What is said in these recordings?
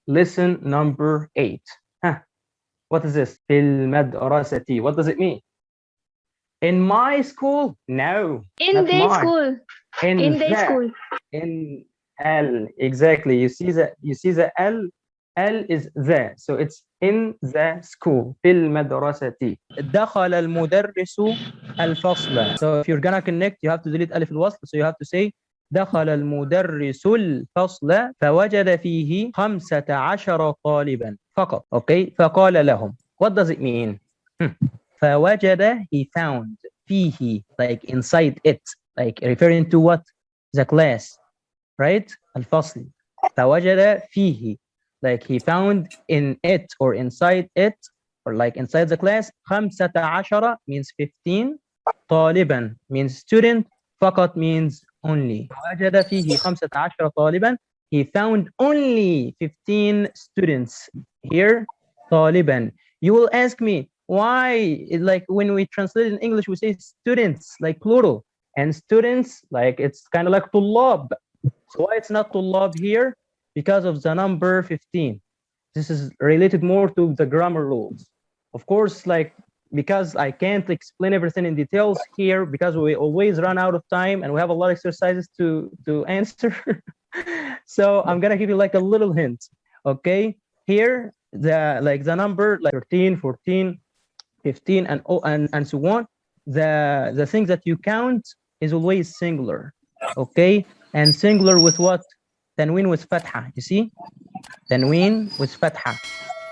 Lesson number 8. Huh. What is this? في المدرسة. What does it mean? In my school? No, In not their mine. school. In In their the. school. In L. Exactly. You see the L. L is the. So it's in the school. في المدرسة. دخل المدرس الفصل. So if you're gonna connect, you have to delete ألف الوصل. So you have to say دخل المدرس الفصل فوجد فيه 15 طالبا فقط. Okay. فقال لهم. What does it mean? فوجد, he found. فيه, like inside it, like referring to what? The class, right? الفصل. فوجد فيه, like he found in it or inside it, or like inside the class. 15 means 15. طالبا means student. فقط means only. وجد فيه 15 طالبا. He found only 15 students here. طالبا. You will ask me why, like when we translate in English, we say students, like plural, and students, like it's kind of like طلاب. So why it's not طلاب here? Because of the number 15. This is related more to the grammar rules. Of course, like because I can't explain everything in details here, because we always run out of time and we have a lot of exercises to answer. So I'm gonna give you like a little hint. Okay, here the number like 13, 14, 15, and so on. The thing that you count is always singular. Okay, and singular with what? Tanween with fatha. You see, tanween with fatha.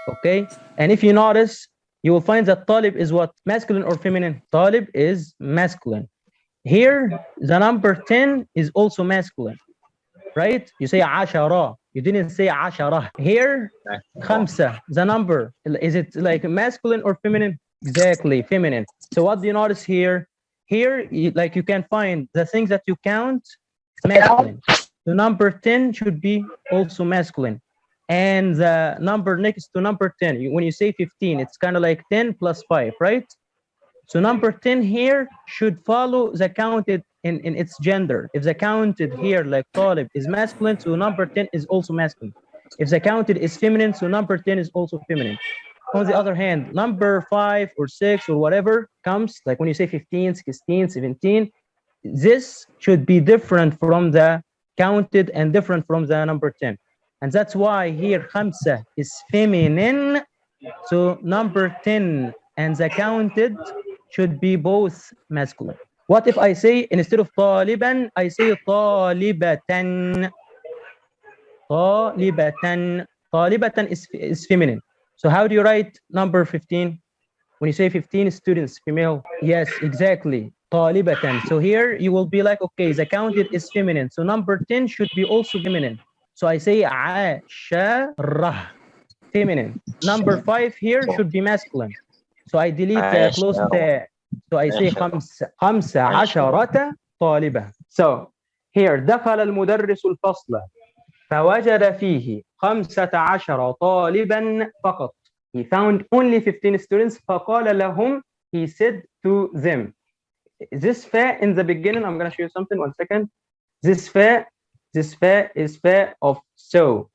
Okay, and if you notice, you will find that talib is what? Masculine or feminine? Talib is masculine. Here, the number 10 is also masculine, right? You say ashara. You didn't say ashara. Here, khamsa, the number, is it like masculine or feminine? Exactly, feminine. So what do you notice here? Here, like you can find the things that you count, masculine. The number 10 should be also masculine. And the number next to number 10, when you say 15, it's kind of like 10 plus 5, right? So number 10 here should follow the counted in its gender. If the counted here, like talib, is masculine, so number 10 is also masculine. If the counted is feminine, so number 10 is also feminine. On the other hand, number 5 or 6 or whatever comes, like when you say 15, 16, 17, this should be different from the counted and different from the number 10. And that's why here khamsa is feminine. So number 10 and the counted should be both masculine. What if I say instead of طالبا, I say طالبة? طالبة. طالبة is feminine. So how do you write number 15? When you say 15 students, female. Yes, exactly. طالبة. So here you will be like, okay, the counted is feminine. So number 10 should be also feminine. So I say عشرة, feminine. Number 5 here should be masculine. So I delete the close the. So I say خمسة عشرة طالبة. So here دخل المدرس الفصل فوجد فيه 15 طالبا فقط. He found only 15 students. فقال لهم, he said to them. This fa in the beginning, I'm going to show you something. 1 second. This fa is fa of so,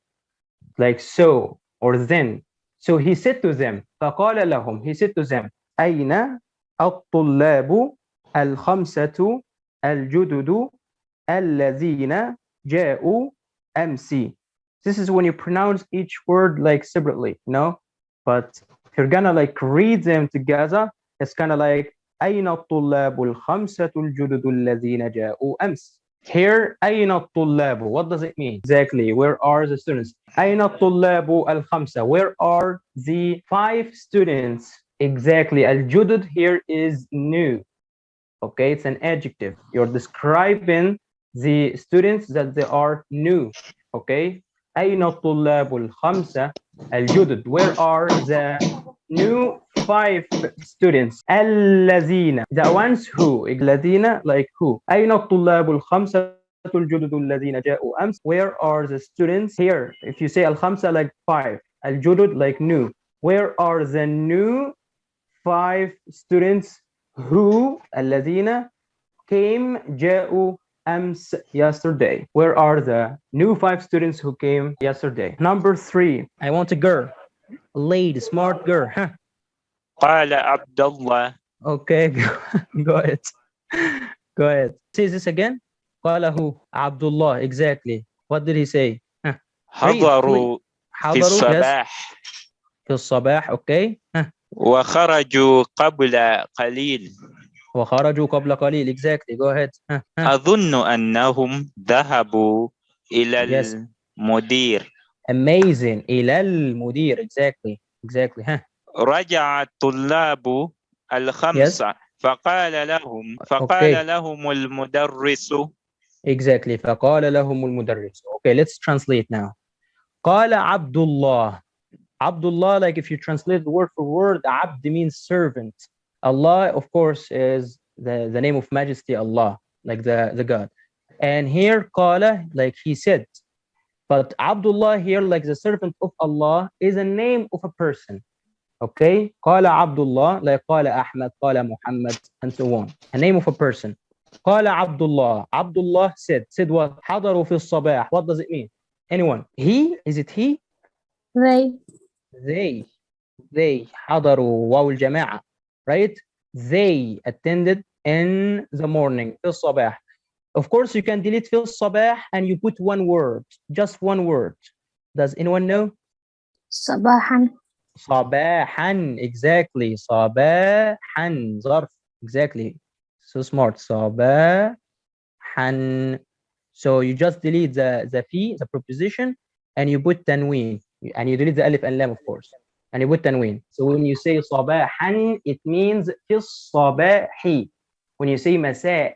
like so or then. So he said to them, فقال لهم, he said to them, أين الطلاب الخمسة الجدد الذين جاءوا أمس. This is when you pronounce each word like separately, you know? But if you're gonna like read them together, it's kind of like أين الطلاب الخمسة الجدد الذين جاءوا أمس. Here, أين الطلاب, what does it mean? Exactly, where are the students? أين الطلاب الخمسة, where are the 5 students? Exactly, الجدد here is new. Okay, it's an adjective. You're describing the students that they are new. Okay, أين الطلاب الخمسة الجدد, where are the new 5 students? الذين, the ones who, الذين like who. أين الطلاب الخمسة الجدد الذين جاءوا أمس, where are the students? Here if you say الخمسة like 5, الجدد like new, where are the new 5 students who الذين came جاءوا أمس yesterday. Where are the new 5 students who came yesterday? Number 3. I want a girl. A lady, smart girl. Huh. قال عبد الله Okay, go ahead. Go ahead. Say this again. قال who? Abdullah. Exactly. What did he say? Huh. Read, please. حضروا في حضروا. Yes. الصباح في الصباح. Okay. Huh. وخرجوا قبل قليل. وخرجوا قبل قليل. Exactly. Go ahead. Huh. Huh. أظن أنهم ذهبوا إلى Yes. المدير. Amazing. إلى المدير. Exactly. Exactly. Huh. رجع الطلاب الخمسة Yes. فقال Okay. لهم المدرس. Exactly. فقال لهم المدرس. Okay, let's translate now. قال عبد الله. Abdullah, like if you translate the word for word, Abd means servant. Allah, of course, is the name of majesty, Allah, like the God. And here, qala, like he said. But Abdullah here, like the servant of Allah, is a name of a person. Okay? Qala Abdullah, like qala Ahmad, qala Muhammad, and so on. A name of a person. Qala Abdullah. Abdullah said. Said what? حضروا في الصباح. What does it mean? Anyone? He? Is it he? They. They حضروا واو الجماعة, right? They attended in the morning في الصباح. Of course, you can delete في الصباح and you put one word, just one word. Does anyone know? صباحا. صباحا. Exactly. صباحا. ظرف. Exactly. So smart. صباحا. So you just delete the في, the preposition, and you put تنوين, and you delete the alif and lam, of course, and you put تنوين. So when you say صباحا, it means في الصباح. When you say مساء,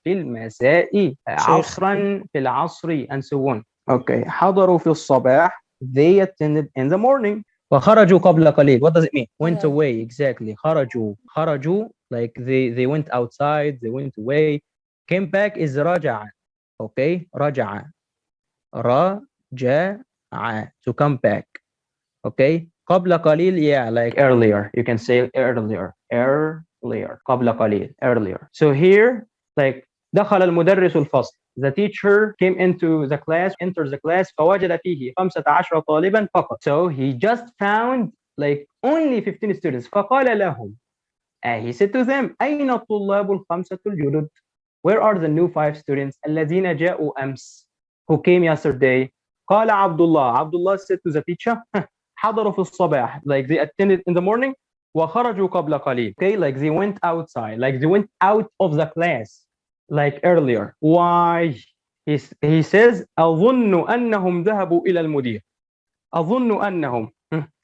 في المساء. عصرا في العصر, and so on. Okay. حضروا في الصباح. They attended in the morning. وخرجوا قبل قليل. What does it mean? Went away. Exactly. خرجوا, like they went outside, they went away. Came back is رجع. Okay, رجع. To come back. Okay. قبل قليل, yeah, like earlier. You can say earlier. قبل قليل. Earlier. So here, like دخل المدرس الفصل. The teacher came into the class, enters the class, فوجد فيه 15 طالبا فقط. So he just found like only 15 students. فقال لهم, he said to them, أين الطلاب الخمسة الجدد? Where are the new 5 students الذين جاءوا أمس, who came yesterday? قال عبد الله. Abdullah said to the teacher, حضروا في الصباح, like they attended in the morning. وخرجوا قبل قليل. Okay, like they went outside, like they went out of the class, like earlier. Why? He says أظن أنهم ذهبوا إلى المدير. أظن أنهم.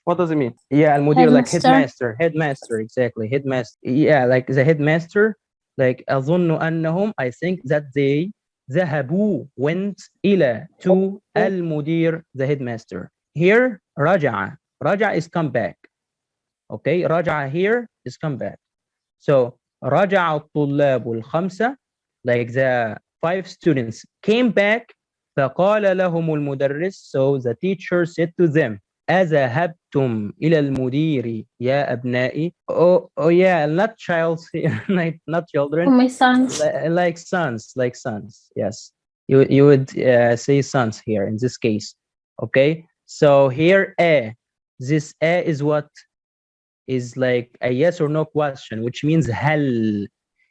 What does it mean? Yeah, المدير, like headmaster, exactly, headmaster. Yeah, like the headmaster, like أظن أنهم, I think that they ذهبوا, went إلى, to المدير, the headmaster. Here رجع is come back. Okay, رجع here is come back. So رجع الطلاب الخمسة, like the 5 students came back. فقال لهم المدرس, so the teacher said to them, أذهبتم إلى المدير يا أبنائي? Oh yeah, not childs here, not children. Oh, my sons. Like sons. Yes, you would say sons here in this case. Okay, so here this is what is like a yes or no question, which means هل.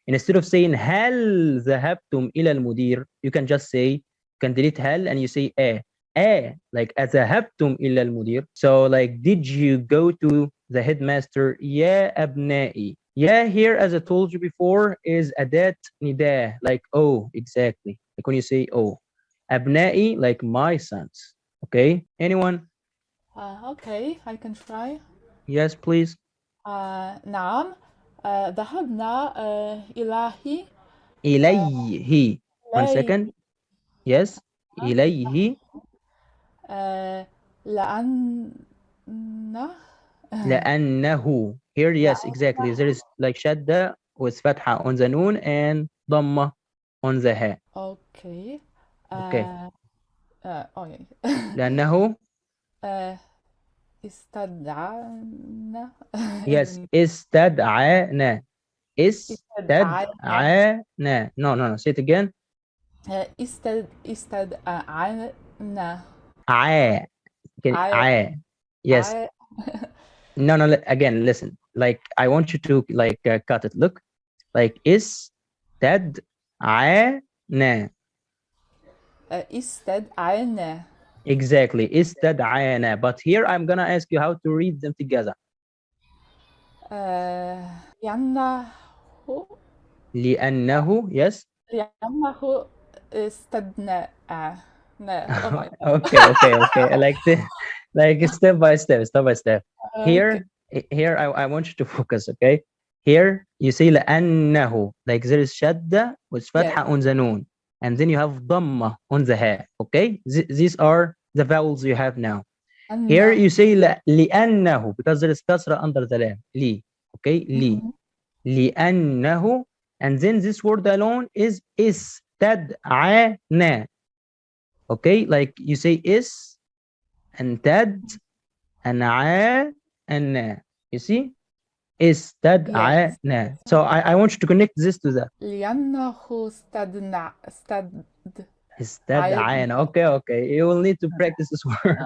Instead of saying هل ذهبتم إلى المدير, you can just say, you can delete هل and you say like أذهبتم إلى المدير. So like, did you go to the headmaster? يا أبنائي. Yeah, here, as I told you before, is أداة نداء, like oh, exactly, like when you say oh. أبنائي, like my sons. Okay, anyone? Okay, I can try. Yes, please. نعم. ذهبنا إليه. إليه. One second. Yes. إليه. لأنه. Here, yes, exactly. There is like shadda with fatha on the noon and dhamma on the ha. Okay. Okay. Okay. لأنه. استدعانا. Yes, استدعانا. استدعانا. No, say it again. استدعينا ع. ع. Yes. ع- No, no. Again, listen. Like I want you to like cut it. Look, like استدعينا. استدعينا Exactly. استدعينا. But here I'm gonna ask you how to read them together. لأنه لأنه. Yes. لأنه استدعى Oh my Okay. I like this. Like step by step. Here, I want you to focus. Okay. Here you see لأنه. Like there is shadda with fatha on the noon, and then you have dhamma on the ha. Okay. These are the vowels you have now. Here you say لأنه because there is kasra under the lam. Li. Okay. Li. لأنه, and then this word alone is استدعانا. Okay, like you say is and tad and a and na. You see? استدعانا. So I want you to connect this to that. لأنه استدعانا. Okay. You will need to practice this word.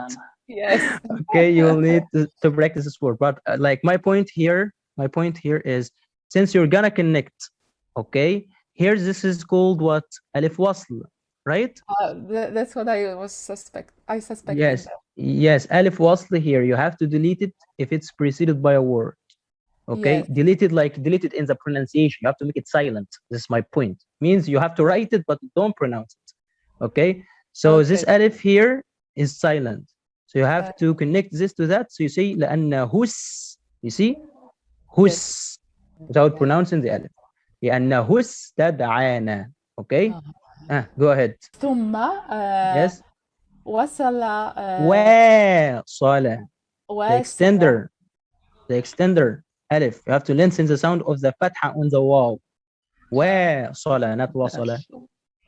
Yes. Okay, you will need to practice this word. But like my point here is, since you're gonna connect, okay, here this is called what? Alif wasl, right? That's what I suspected. Yes, alif wasl here, you have to delete it if it's preceded by a word. Okay, Yes. delete it in the pronunciation. You have to make it silent. This is my point. Means you have to write it, but don't pronounce it. Okay, so this alif here is silent. So you have to connect this to that. So you say لأن هس. You see? هس. Without pronouncing the alif. لأن هس تدعانا. Okay? Go ahead. ثم Yes. وصل وصل. The extender. Alif. You have to lengthen the sound of the fatha on the waw. وصل, not وصل.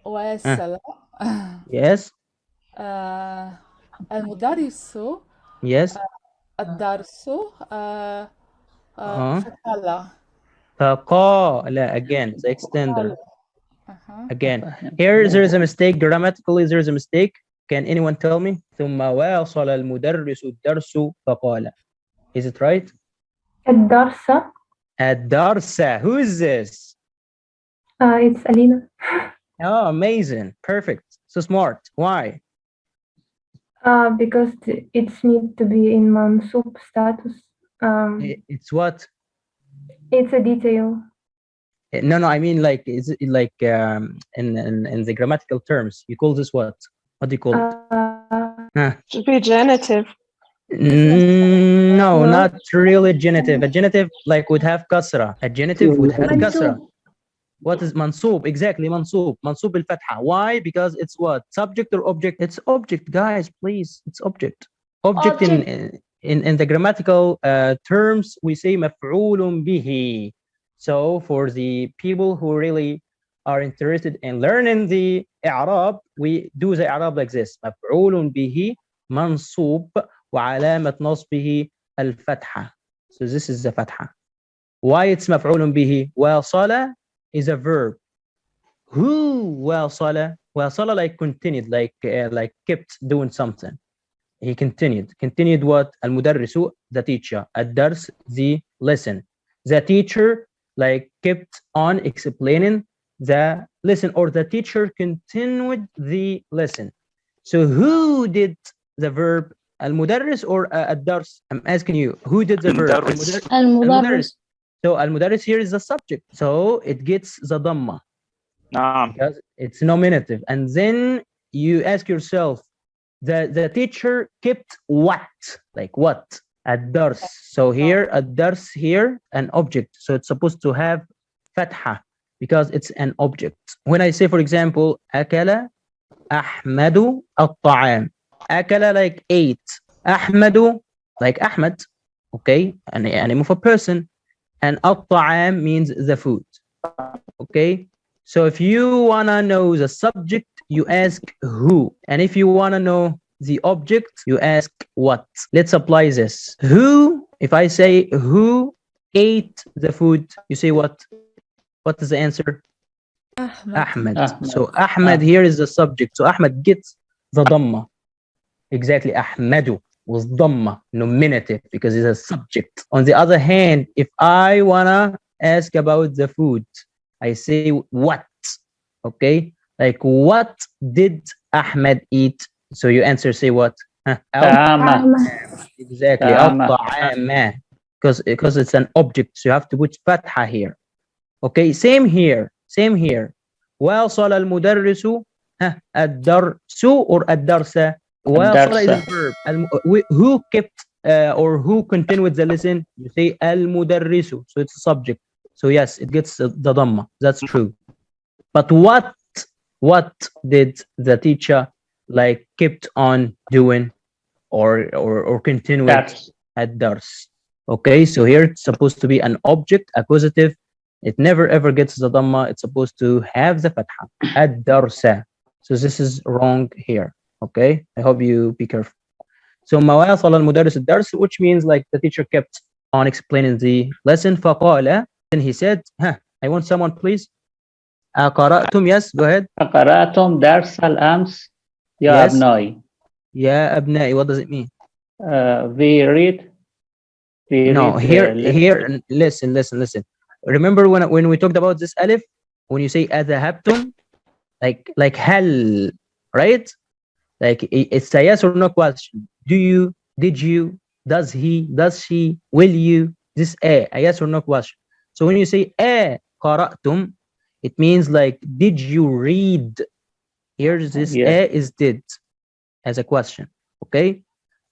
وصل. Yes. المدرس. Yes. الدرس. فقال. Again, the extender. Again, here there is a mistake. Grammatically, there is a mistake. Can anyone tell me? ثم واصل المدرس الدرس فقال. Is it right? الدرس. Who is this? It's Alina. Oh, amazing. Perfect. So smart. Why? Because it's need to be in mansub status. It's what? It's a detail. No, I mean like, is it like in the grammatical terms, you call this what? What do you call it? Should be genitive. No, not really genitive. A genitive like would have kasra. A genitive would have kasra. What is mansub? Exactly, mansub. Mansub al-fatha. Why? Because it's what? Subject or object? It's object, guys, please. It's object. Object in the grammatical terms, we say maf'ulun bihi. So for the people who really are interested in learning the i'rab, we do the i'rab like this. مفعول به منصوب وعلامة نصبه الفتحة. So this is the fatha. Why it's مفعول به? واصل is a verb. Who واصل? واصل like continued, like kept doing something. He continued. Continued what? المدرس, the teacher. الدرس, the lesson. The teacher like kept on explaining the lesson, or the teacher continued the lesson. So who did the verb? Al-mudarris or ad-dars? I'm asking you, who did the verb? Al-mudarris. So al-mudarris here is the subject. So it gets the dhamma. Because it's nominative. And then you ask yourself, the teacher kept what? Like what? Ad-dars. So here, ad-dars here, an object. So it's supposed to have fatha because it's an object. When I say, for example, akala Ahmadu at-ta'am. Akala like ate. Ahmadu like Ahmad. Okay, and a name of a person. And at-ta'am means the food. Okay, so if you wanna know the subject, you ask who. And if you wanna know the object, you ask what. Let's apply this. Who, if I say who ate the food, you say what? What is the answer? أحمد. Ahmed. So Ahmed here is the subject. So Ahmed gets the dhamma. Exactly. Ahmadu was dhamma, nominative, because it's a subject. On the other hand, if I wanna ask about the food, I say what. Okay, like what did Ahmed eat? So you answer, say what? طعام. Exactly. الطعام. Because it's an object, so you have to put fatha here. Okay, same here. Same here. واصل المدرس الدرس or الدرس. واصل is a verb. Who kept or who continued with the lesson? You say المدرس. So it's a subject. So yes, it gets the dhamma. That's true. But what did the teacher like kept on doing or continued at dars? Okay, so here it's supposed to be an object, accusative. It never ever gets the dhamma. It's supposed to have the fatha. At darsa. So this is wrong here. Okay, I hope you be careful. So مواصل المدرس الدرس, which means like the teacher kept on explaining the lesson. فقال, and he said, I want someone please. قرأتم, yes, go ahead. قرأتم درس الأمس يا Yes. أبنائي. يا أبنائي, what does it mean? We read. No, here, listen. Remember when we talked about this alif, when you say أذهبتم, like هل, right? Like it's a yes or no question. Do you, did you, does he, does she, will you? This a yes or no question. So when you say قرأتم, it means like, did you read? Here's this is did as a question. Okay.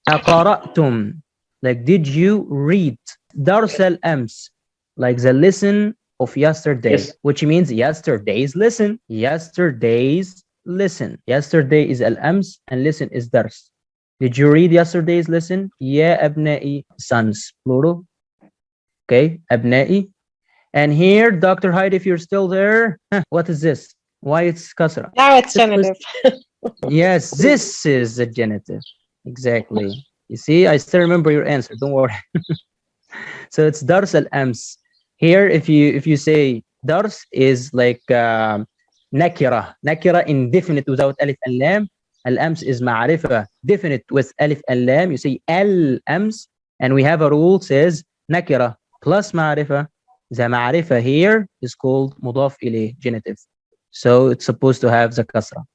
قرأتم, like did you read? Dars al-ams, like the lesson of yesterday, which means yesterday's lesson. Yesterday's lesson. Yesterday is al-ams and lesson is dars. Did you read yesterday's lesson? Ya abna'i, sons, plural. Okay, abna'i. And here, Dr. Hyde, if you're still there, what is this? Why it's kasra? Now it's genitive. Yes, this is the genitive. Exactly. You see, I still remember your answer. Don't worry. So it's dars al-ams. Here, if you say dars is like nakira indefinite without alif and lam. Al-ams is ma'arifa definite with alif and lam. You say al-ams, and we have a rule says nakira plus ma'arifa. The ma'arifa here is called mudaf ilayh, genitive. So it's supposed to have the kasra.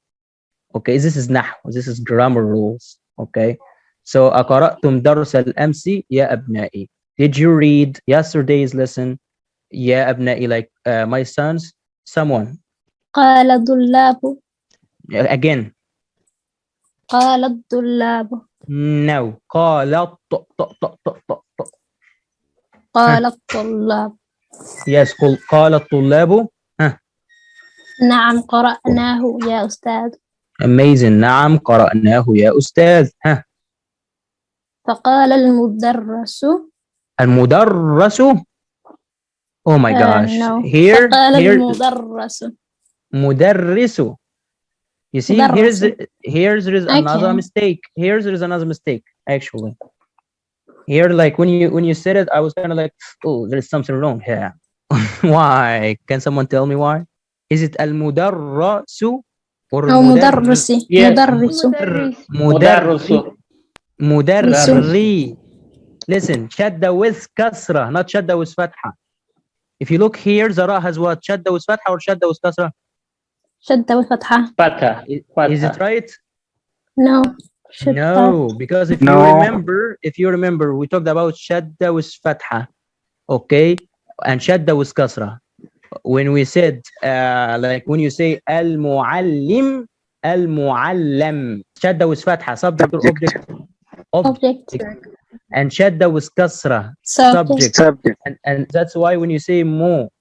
Okay, this is nahw. This is grammar rules. Okay, so أقرأتم درس الأمس يا أبنائي. Did you read yesterday's lesson? يا أبنائي, like my sons. Someone. قال الطلاب. Again. قال الطلاب. No. قال قال الطلاب. Yes, قال الطلاب. نعم قرأناه يا أستاذ. Amazing. نعم قرأناه يا أستاذ. فقال المدرس. المدرس. Oh my gosh. No. Here. فقال المدرس. مدرس. You see, here's another mistake. There is another mistake actually. Here, like when you said it, I was kind of like, oh, there's something wrong here. Why? Can someone tell me why? Is it al-mudarrasu or مدرسي? Mudarri. Listen, shadda with kasra, not shadda with fatha. If you look here, the ra has what? Shadda with fatha or shadda with kasra? شدة وفتحة. Fatha. Is it right? No. No, because if you remember, we talked about shadda with fatha, okay, and shadda with kasra. When we said, like when you say al-muallim, shadda with fatha, subject or object. And shadda with kasra, subject. And that's why when you say mu'allim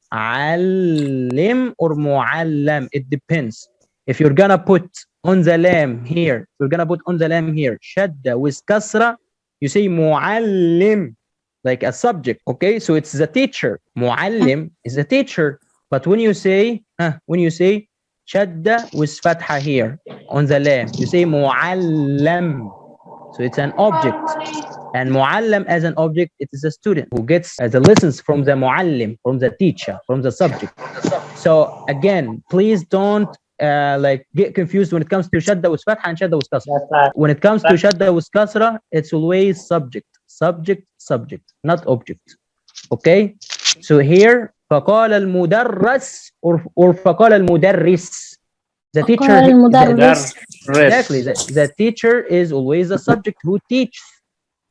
or mu'allam, it depends. If you're gonna put on the lam here, shadda with kasra, you say mu'allim, like a subject. Okay, so it's the teacher. Mu'allim is the teacher. But when you say shadda with fatha here on the lam, you say mu'allam. So it's an object. And muallam as an object, it is a student who gets the lessons from the muallim, from the teacher, from the subject. So again, please don't like get confused when it comes to shadda with fatha and shadda with kasra. When it comes to shadda with kasra, it's always subject, not object. Okay? So here, فقال المدرس or فقال المدرس. The teacher, قال المدرس. exactly, the teacher is always a subject who teaches,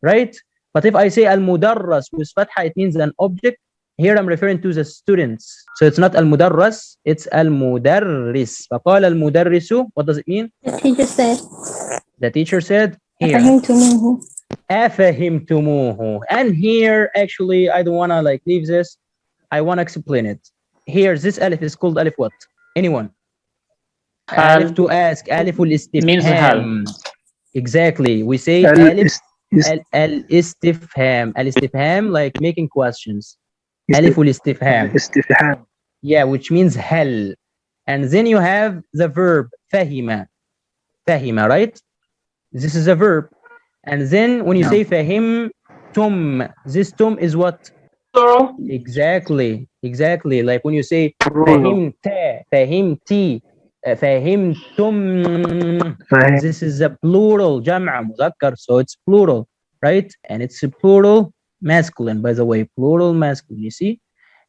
right? But if I say al-mudarras with fatha, it means an object. Here I'm referring to the students. So it's not al-mudarras, it's al-mudarris. فقال المدرس, what does it mean? The teacher said The teacher said here. أفهمتموه. أفهمتموه. And here, actually, I don't want to like leave this. I want to explain it. Here, this alif is called alif what? Anyone? Alif to ask. Alif means al-istifham. Exactly. We say alif al-istifham. Al-istifham, like making questions. Alif al-istifham. Yeah, which means hell. And then you have the verb fahima. Fahima, right? This is a verb. And then when you say fahimtum, this tum is what? Exactly. Like when you say fahimta, fahimti, fahimtum, this is a plural, jam'a, muzakkar, so it's plural, right? And it's a plural masculine, by the way, plural masculine, you see?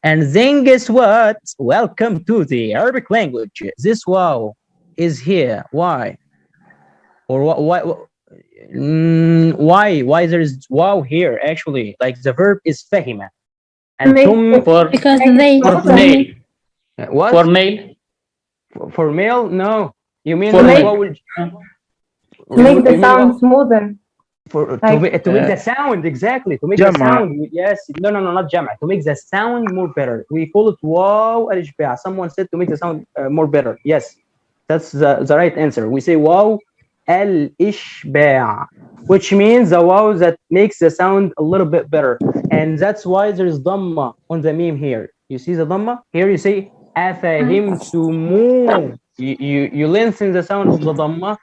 And then guess what? Welcome to the Arabic language. This waw is here. Why? Or why there is waw here actually? Like the verb is fahima. And Because they for male. what? For male. For male? No. You mean For like male. what would Make the you mean sound what? smoother. To make the sound, exactly. To make the sound, yes. No, not jam'a. To make the sound more better. We call it waw al-ishba'. Someone said to make the sound more better. Yes, that's the right answer. We say waw al-ishba', which means the waw that makes the sound a little bit better. And that's why there's dhamma on the meme here. You see the dhamma? Here you say afahimtumu. You lengthen the sound of the dhamma.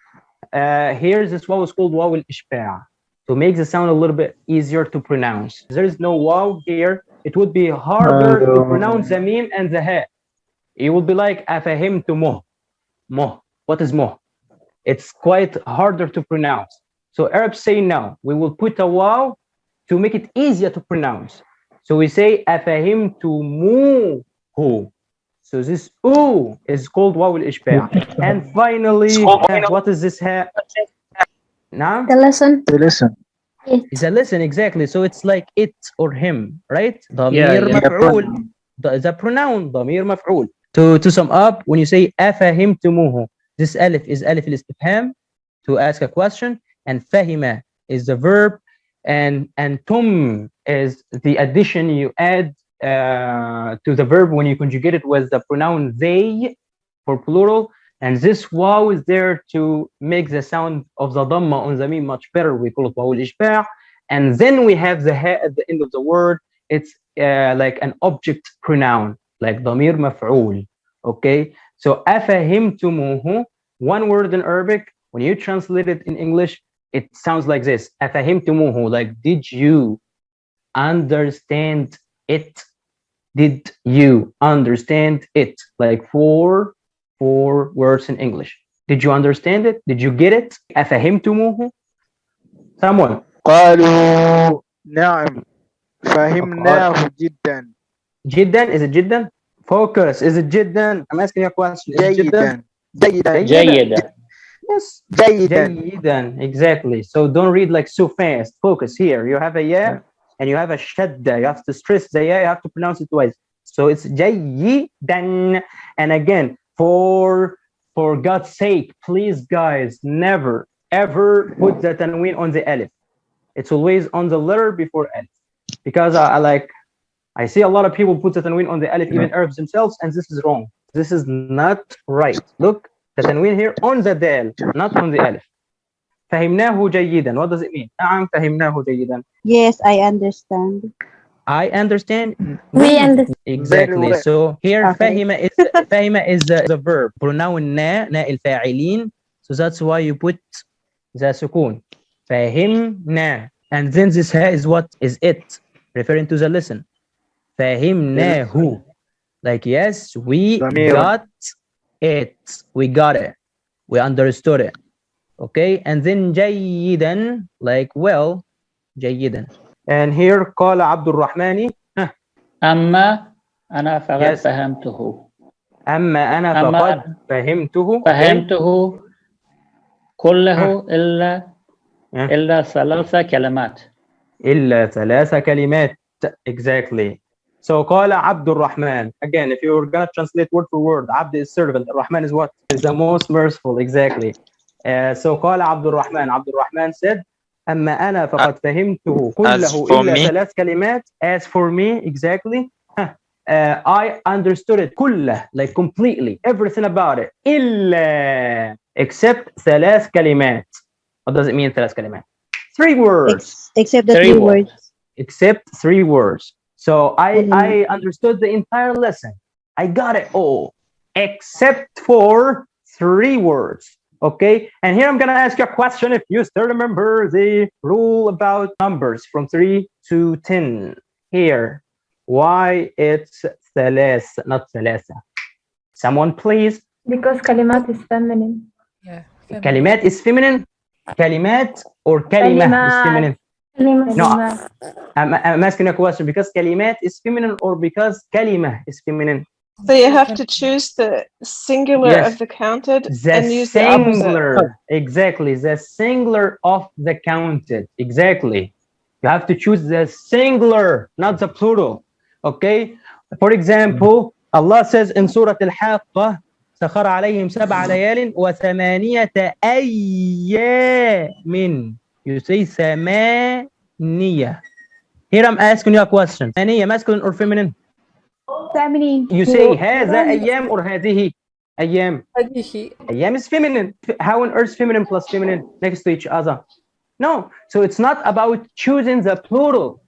Here this waw is called waw al-ishba'. To make the sound a little bit easier to pronounce. There is no waw here. It would be harder to pronounce the meme and the ha. It would be like afahimtumuh. Muh. What is muh? It's quite harder to pronounce. So Arabs say no. We will put a waw to make it easier to pronounce. So we say afahimtumuhu. So this oo is called waw al-ishba'. And finally, what is this ha? Now? the lesson. It's a lesson, exactly. So it's like it or him, right? Yeah, ضمير yeah. مفعول. The pronoun ضمير مفعول. To sum up, when you say أفهمتموه, this alif is alif al-istifham, to ask a question, and fahima is the verb, and tum is the addition you add to the verb when you conjugate it with the pronoun they for plural. And this waw is there to make the sound of the dhamma on the meme much better. We call it waw al-ishba'. And then we have the ha at the end of the word. It's like an object pronoun, like dhamir maf'ul. Okay, so afahimtumuhu, one word in Arabic. When you translate it in English, it sounds like this: afahimtumuhu, like did you understand it? Did you understand it? Like four words in English. Did you understand it? Did you get it? أفهمتموه? Someone. قالوا نعم فهمناه جدا. جدا? Is it جدا? Focus. Is it جدا? I'm asking you a question. Is it جيدا. جيدا. Yes. جيدا. جيدا. Exactly. So don't read like so fast. Focus here. You have a ya and you have a shadda. You have to stress the ya. You have to pronounce it twice. So it's جيدا. And again, for God's sake, please guys, never ever put the tanween on the alif. It's always on the letter before alif, because I see a lot of people put the tanween on the alif, even Arabs themselves, and this is wrong. This is not right. Look, the tanween here on the dal, not on the alif. فهمناه جيدا. What does it mean? نعم فهمناه جيدا. Yes, I understand. I understand. We understand. Exactly. So here, Okay. fahima is the verb. Pronoun na الفاعلين. So that's why you put the sukun. فهمنا. And then this ha is what? Is it, referring to the lesson. فهمناه. Like, yes, we ضمير. got it. We got it. We understood it. Okay, and then جيدا, like, well, جيدا. And here قال عبد الرحمن أما أنا فقد Yes. فهمته. أما أنا أما فقد فهمته. فهمته كله Yeah. إلا 3 كلمات. إلا 3 كلمات. Exactly. So قال عبد الرحمن. Again, if you were gonna translate word for word, عبد is servant, الرحمن is what? Is the most merciful. Exactly. So قال عبد الرحمن. عبد الرحمن said أما أنا فقد فهمته كله for إلا me. 3 كلمات. As for me, exactly. I understood it كله, like completely, everything about it. إلا, except 3 كلمات. What does it mean 3 كلمات? 3 words. Except the 3 3 words. Except 3 words. So Mhm. I understood the entire lesson. I got it all, except for 3 words. Okay, and here I'm gonna ask you a question. If you still remember the rule about numbers from 3 to 10. Here, why it's ثلاث, not ثلاثة? Someone please. Because kalimat is feminine. Yeah. كلمات is feminine. كلمات or كلمة is كلمات. feminine. كلمة. No, كلمات. I'm asking a question because كلمات is feminine or because كلمة is feminine. So you have to choose the singular Yes. of the counted The and use the opposite. singular, exactly, the singular of the counted, exactly. You have to choose the singular, not the plural. Okay. For example, Allah says in Surah Al-Haqqah, سخر عليهم 7 ليال و8 أيام. You say ثمانية. Here I'm asking you a question. ثمانية, masculine or feminine? feminine. You say هذا أيام or هذه أيام. هذه. أيام is feminine. How on earth feminine plus feminine next to each other? No. So it's not about choosing the plural.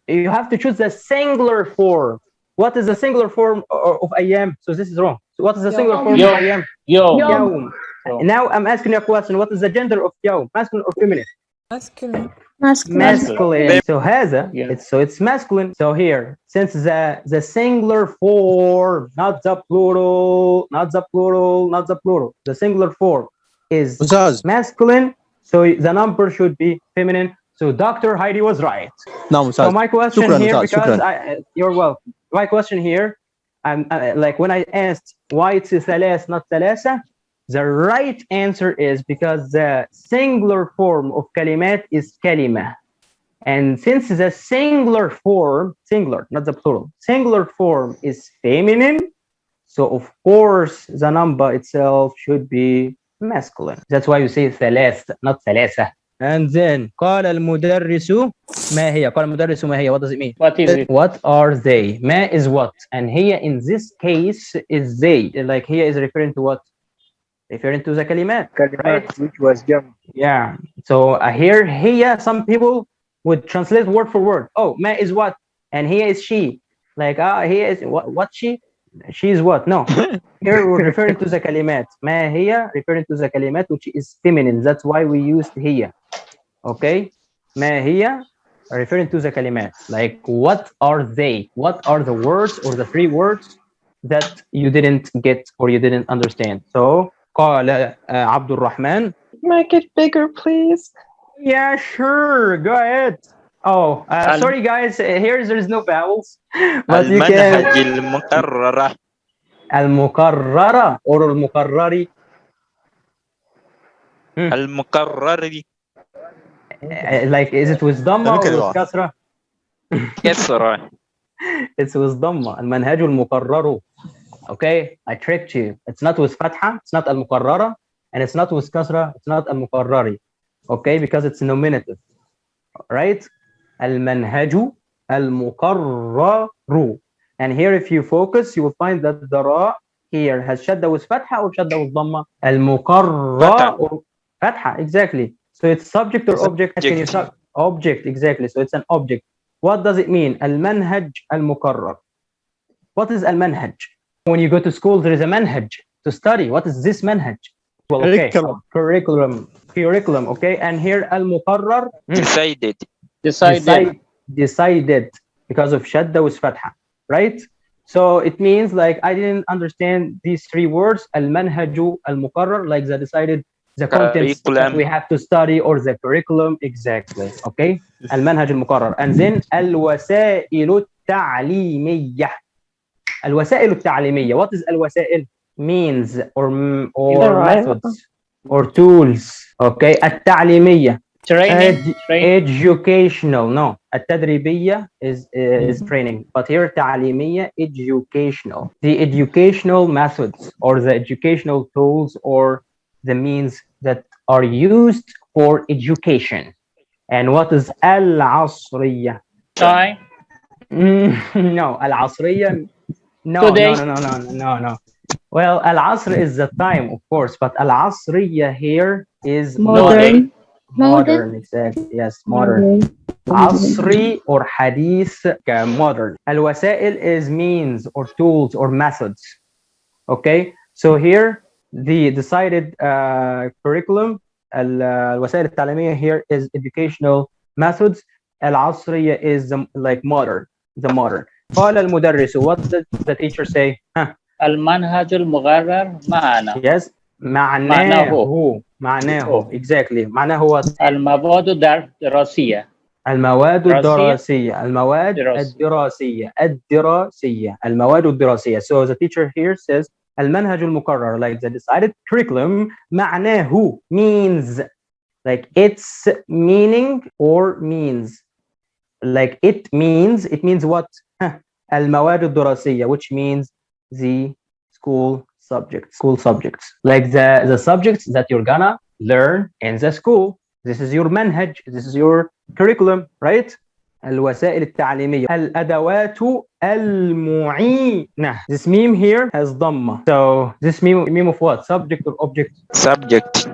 You have to choose the singular form. What is the singular form of أيام? So this is wrong. So what is the singular form of يوم. أيام? يوم. يوم. Now I'm asking you a question. What is the gender of يوم? Masculine or feminine? Masculine. Masculine. Masculine. So هذا, Yeah. it's masculine. So here, since the singular form, not the plural, the singular form is masculine, so the number should be feminine. So Dr. Heidi was right. نعم So أستاذ. my question شكراً here, أستاذ، because شكراً. you're welcome. My question here, like when I asked why it's ثلاث not ثلاثة, the right answer is because the singular form of كلمات is كلمة. And since the singular form, singular, not the plural, singular form is feminine, so of course the number itself should be masculine. That's why you say ثلاث, not ثلاثة. And then قال المدرس ما هي. قال المدرس ما هي. What does it mean? What is it? What are they? ما is what? And here in this case is they. Like here is referring to what? Referring to the كلمات. كلمات which was jump. Yeah. So here some people would translate word for word. Oh, ma is what? And here is she. Like here is what she? She is what? No. Here we're referring to the كلمات. ما هي referring to the كلمات which is feminine. That's why we used here. Okay. ما هي referring to the كلمات. Like what are they? What are the words or the 3 words that you didn't get or you didn't understand? So قال عبد الرحمن. Make it bigger, please. Yeah, sure. Go ahead. Oh, sorry guys. Here there is no vowels. But you المنهج can. المقررة. المقررة or المقرري. المقرر Like, is it with ضمة or with كسرة? كسرة. It's with ضمة. المنهج المقرر. Okay, I tricked you. It's not with فتحة. It's not المقررة, and it's not with كسرة. It's not المقرري. Okay, because it's nominative. Right? المنهج المقرر. And here, if you focus, you will find that the ra here has shadda with فتحة or shadda with ضمة. المقرر or فتحة. Exactly. So it's subject or object. Can you object? Exactly. So it's an object. What does it mean? المنهج المقرر. What is المنهج? When you go to school, there is a manhaj to study. What is this manhaj? well, okay. Curriculum. Curriculum, okay. And here المقرر Decided. decided because of shadda with fatha, right? So it means like I didn't understand these three words, المنهج المقرر, like the decided, the contents that Curriculum. we have to study, or the curriculum, exactly, okay. المنهج المقرر. And then الوسائل التعليمية. الوسائل التعليمية. What is الوسائل? Means or methods or tools, okay. التعليمية. Training. Educational, no. التدريبية is training, but here تعليمية, educational. The educational methods or the educational tools or the means that are used for education. And what is العصرية? Time. No, العصرية. No, Today. no. Well, العصر is the time, of course, but العصرية here is Modern. modern, exactly. Yes, modern. عصري or حديث modern. الوسائل is means or tools or methods. Okay, so here the decided curriculum, الوسائل التعليمية here is educational methods. العصرية is like modern, the modern. قال المدرس, what did the teacher say? المنهج المقرر معنا. Yes, معناه exactly. معناه what? المواد الدراسية. المواد الدراسية. المواد الدراسية. So the teacher here says المنهج المقرر, like the decided curriculum, معناه means, like its meaning or means, like it means what? المواد الدراسية, which means the school subjects, like the subjects that you're gonna learn in the school. This is your manhaj, this is your curriculum, right? الوسائل التعليمية. الأدوات المعينة. This meme here has ضمة. So this meme of what? Subject or object? Subject.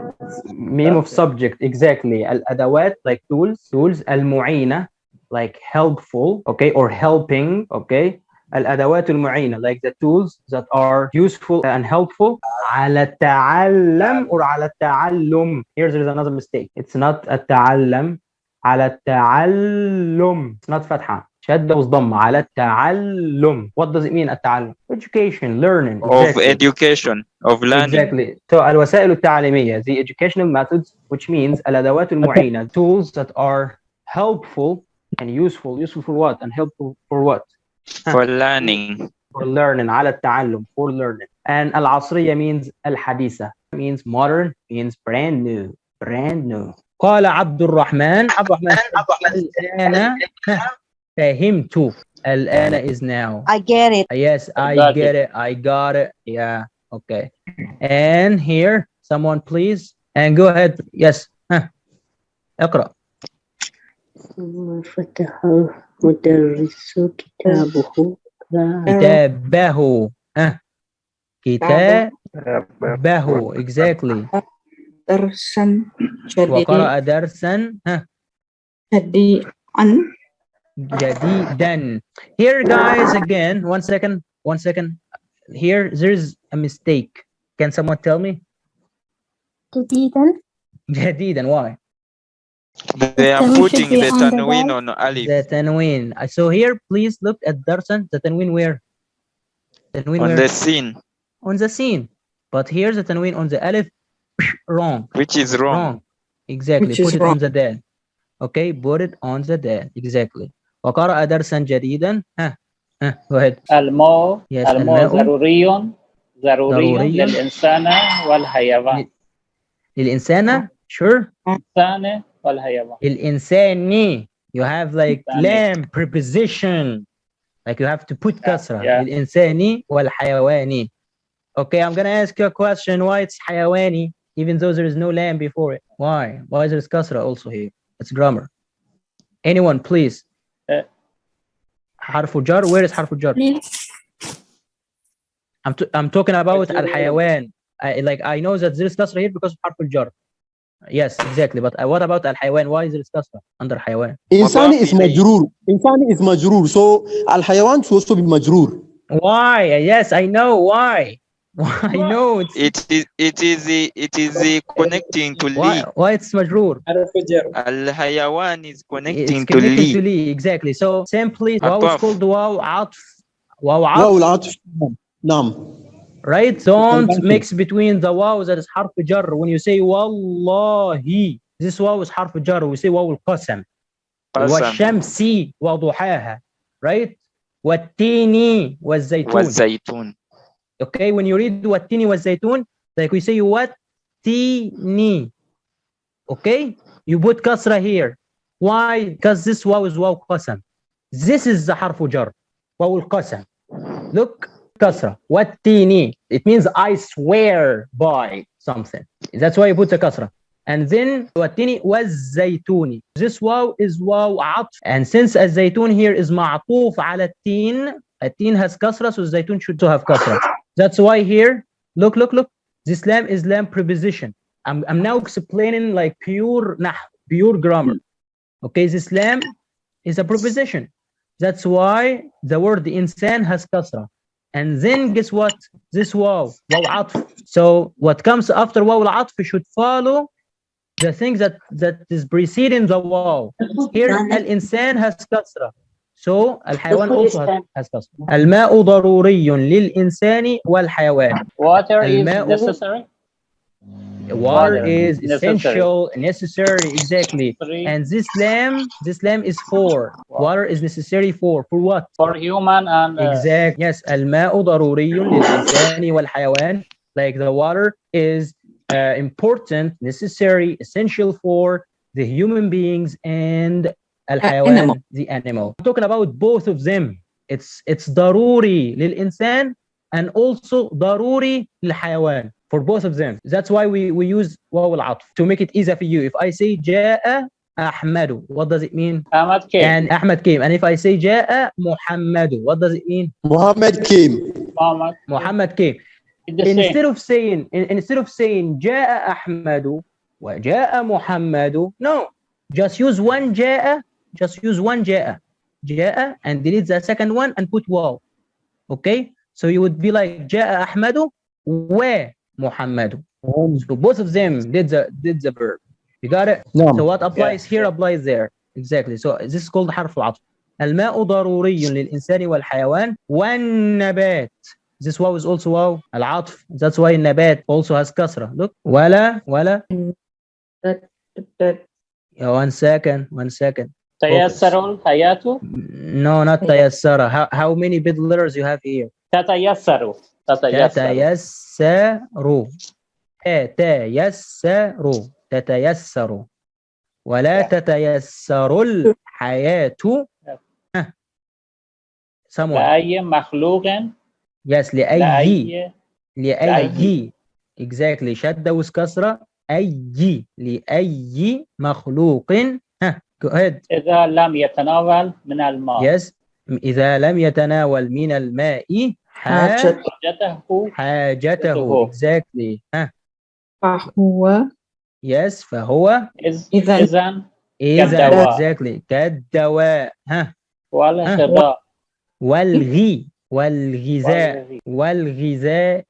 Meme of subject, exactly. الأدوات, like tools. المعينة, like helpful, okay, or helping, okay. الأدوات المعينة, like the tools that are useful and helpful. على التعلم or على التعلم. Here there is another mistake. It's not التعلم. على التعلم. It's not فتحة. شدة وضمة. على التعلم. What does it mean التعلم? Education, learning. Of education, of learning. Exactly. So الوسائل التعليمية, the educational methods, which means الأدوات المعينة, tools that are helpful and useful. Useful for what? And helpful for what? For learning. For learning. على التعلم, for learning. And العصرية means الحديثة, means modern, means brand new. قال عبد الرحمن الآن فهمت. الآن is now. I get it. Yes, I get it. I got it. Yeah, okay. And here, someone please. And go ahead. Yes. اقرأ. فتح مدرس كتابه. كتابه. Exactly. درسا وقرأ درسا جديدا. Here guys, again, one second. Here there's a mistake. Can someone tell me? جديدا. Why? They are putting the tanween on alif. The tanween. So here, please look at darsan. The tanween where? Tanween On where? the scene. On the scene. But here's the tanween on the alif. Wrong. Which is wrong. Exactly. Which Put is it wrong. on the dal. Okay, put it on the dal. Exactly. وقرأ درسا جديدا. Go ahead. الماء. Yes, الماء الماء. ضروري للإنسان والحيوان. للإنسان. Sure. الإنسان والحيوان. الإنساني. You have like إنساني. lamb preposition. Like you have to put kasra. yeah. الإنساني والحيواني. Okay, I'm gonna ask you a question. Why it's حيواني, even though there is no lamb before it? Why? Why is there kasra also here? It's grammar. Anyone, please. حرف الجر. Where is حرف الجر? I'm talking about الحيوان. I know that there is kasra here because of حرف الجر. Yes, exactly. But what about الحيوان? Why is there kasra under حيوان? إنسان is مجرور. So الحيوان supposed to be مجرور. Why? Yes, I know why. I know it's it is connecting to li. why it's مجرور. الحيوان is It's connecting to connected to li. li, exactly. So simply واو is عطف. called واو عطف. واو واو عطف, العطف. نعم. right? Don't Thank you. mix between the واو that is حرف جر. When you say والله, this واو is حرف جر. We say واو القسم. قسم. والشمس وضحاها, right? والتين والزيتون. والزيتون. Okay, when you read والتين والزيتون, like we say والتين. Okay, you put kasra here. Why? Because this واو is واو قسم. This is the حرف جر. واو القسم. Look, kasra. والتين. It means I swear by something. That's why you put the kasra. And then والتين والزيتون. This واو is واو عطف. And since الزيتون here is معطوف على التين, التين has kasra, so الزيتون should also have kasra. That's why here, look. This lam is lam preposition. I'm now explaining like pure grammar. Okay, this lam is a preposition. That's why the word insan has kasra. And then guess what? This waw atf. So what comes after waw al-atf should follow the things that is preceding the waw. Here al-insan has kasra. So al-hayawan also has kasra. Al-ma'u daruriyun lil-insani wal-hayawan. Water is necessary. Water is essential, necessary, exactly. And this lamb is for. Water is necessary for what? For human and exact. Yes, الماء ضروري للإنسان والحيوان. Like the water is important, necessary, essential for the human beings and الحيوان, the animal. I'm talking about both of them. It's ضروري للإنسان and also ضروري للحيوان. For both of them. That's why we use واو العطف to make it easier for you. If I say جاء أحمد, what does it mean? Ahmad came. And Ahmad came. And if I say جاء محمد, what does it mean? Muhammad came. Muhammad came. Instead of saying جاء أحمد وجاء محمد, no, just use one جاء. Just use one جاء. جاء and delete the second one and put واو. Okay, so you would be like جاء أحمد و Muhammad. So both of them did the verb. You got it? No. So what applies here applies there. Exactly. So this is called حرف العطف. الماء ضروري للإنسان والحيوان والنبات. This واو is also واو العطف. That's why النبات also has كسرة. Look. ولا. One second. تيسر الحياة. No, not تيسر. How many big letters you have here? تتيسر. تتيسر ولا تتيسر الحياة لأي مخلوق. Yes, لأي exactly شدة وكسرة لأي مخلوق. Go ahead. إذا لم يتناول من الماء. Yes, إذا لم يتناول من الماء حاجته. Exactly. فهو. Yes, فهو. إذن exactly. كالدواء. والغذاء. والغذاء.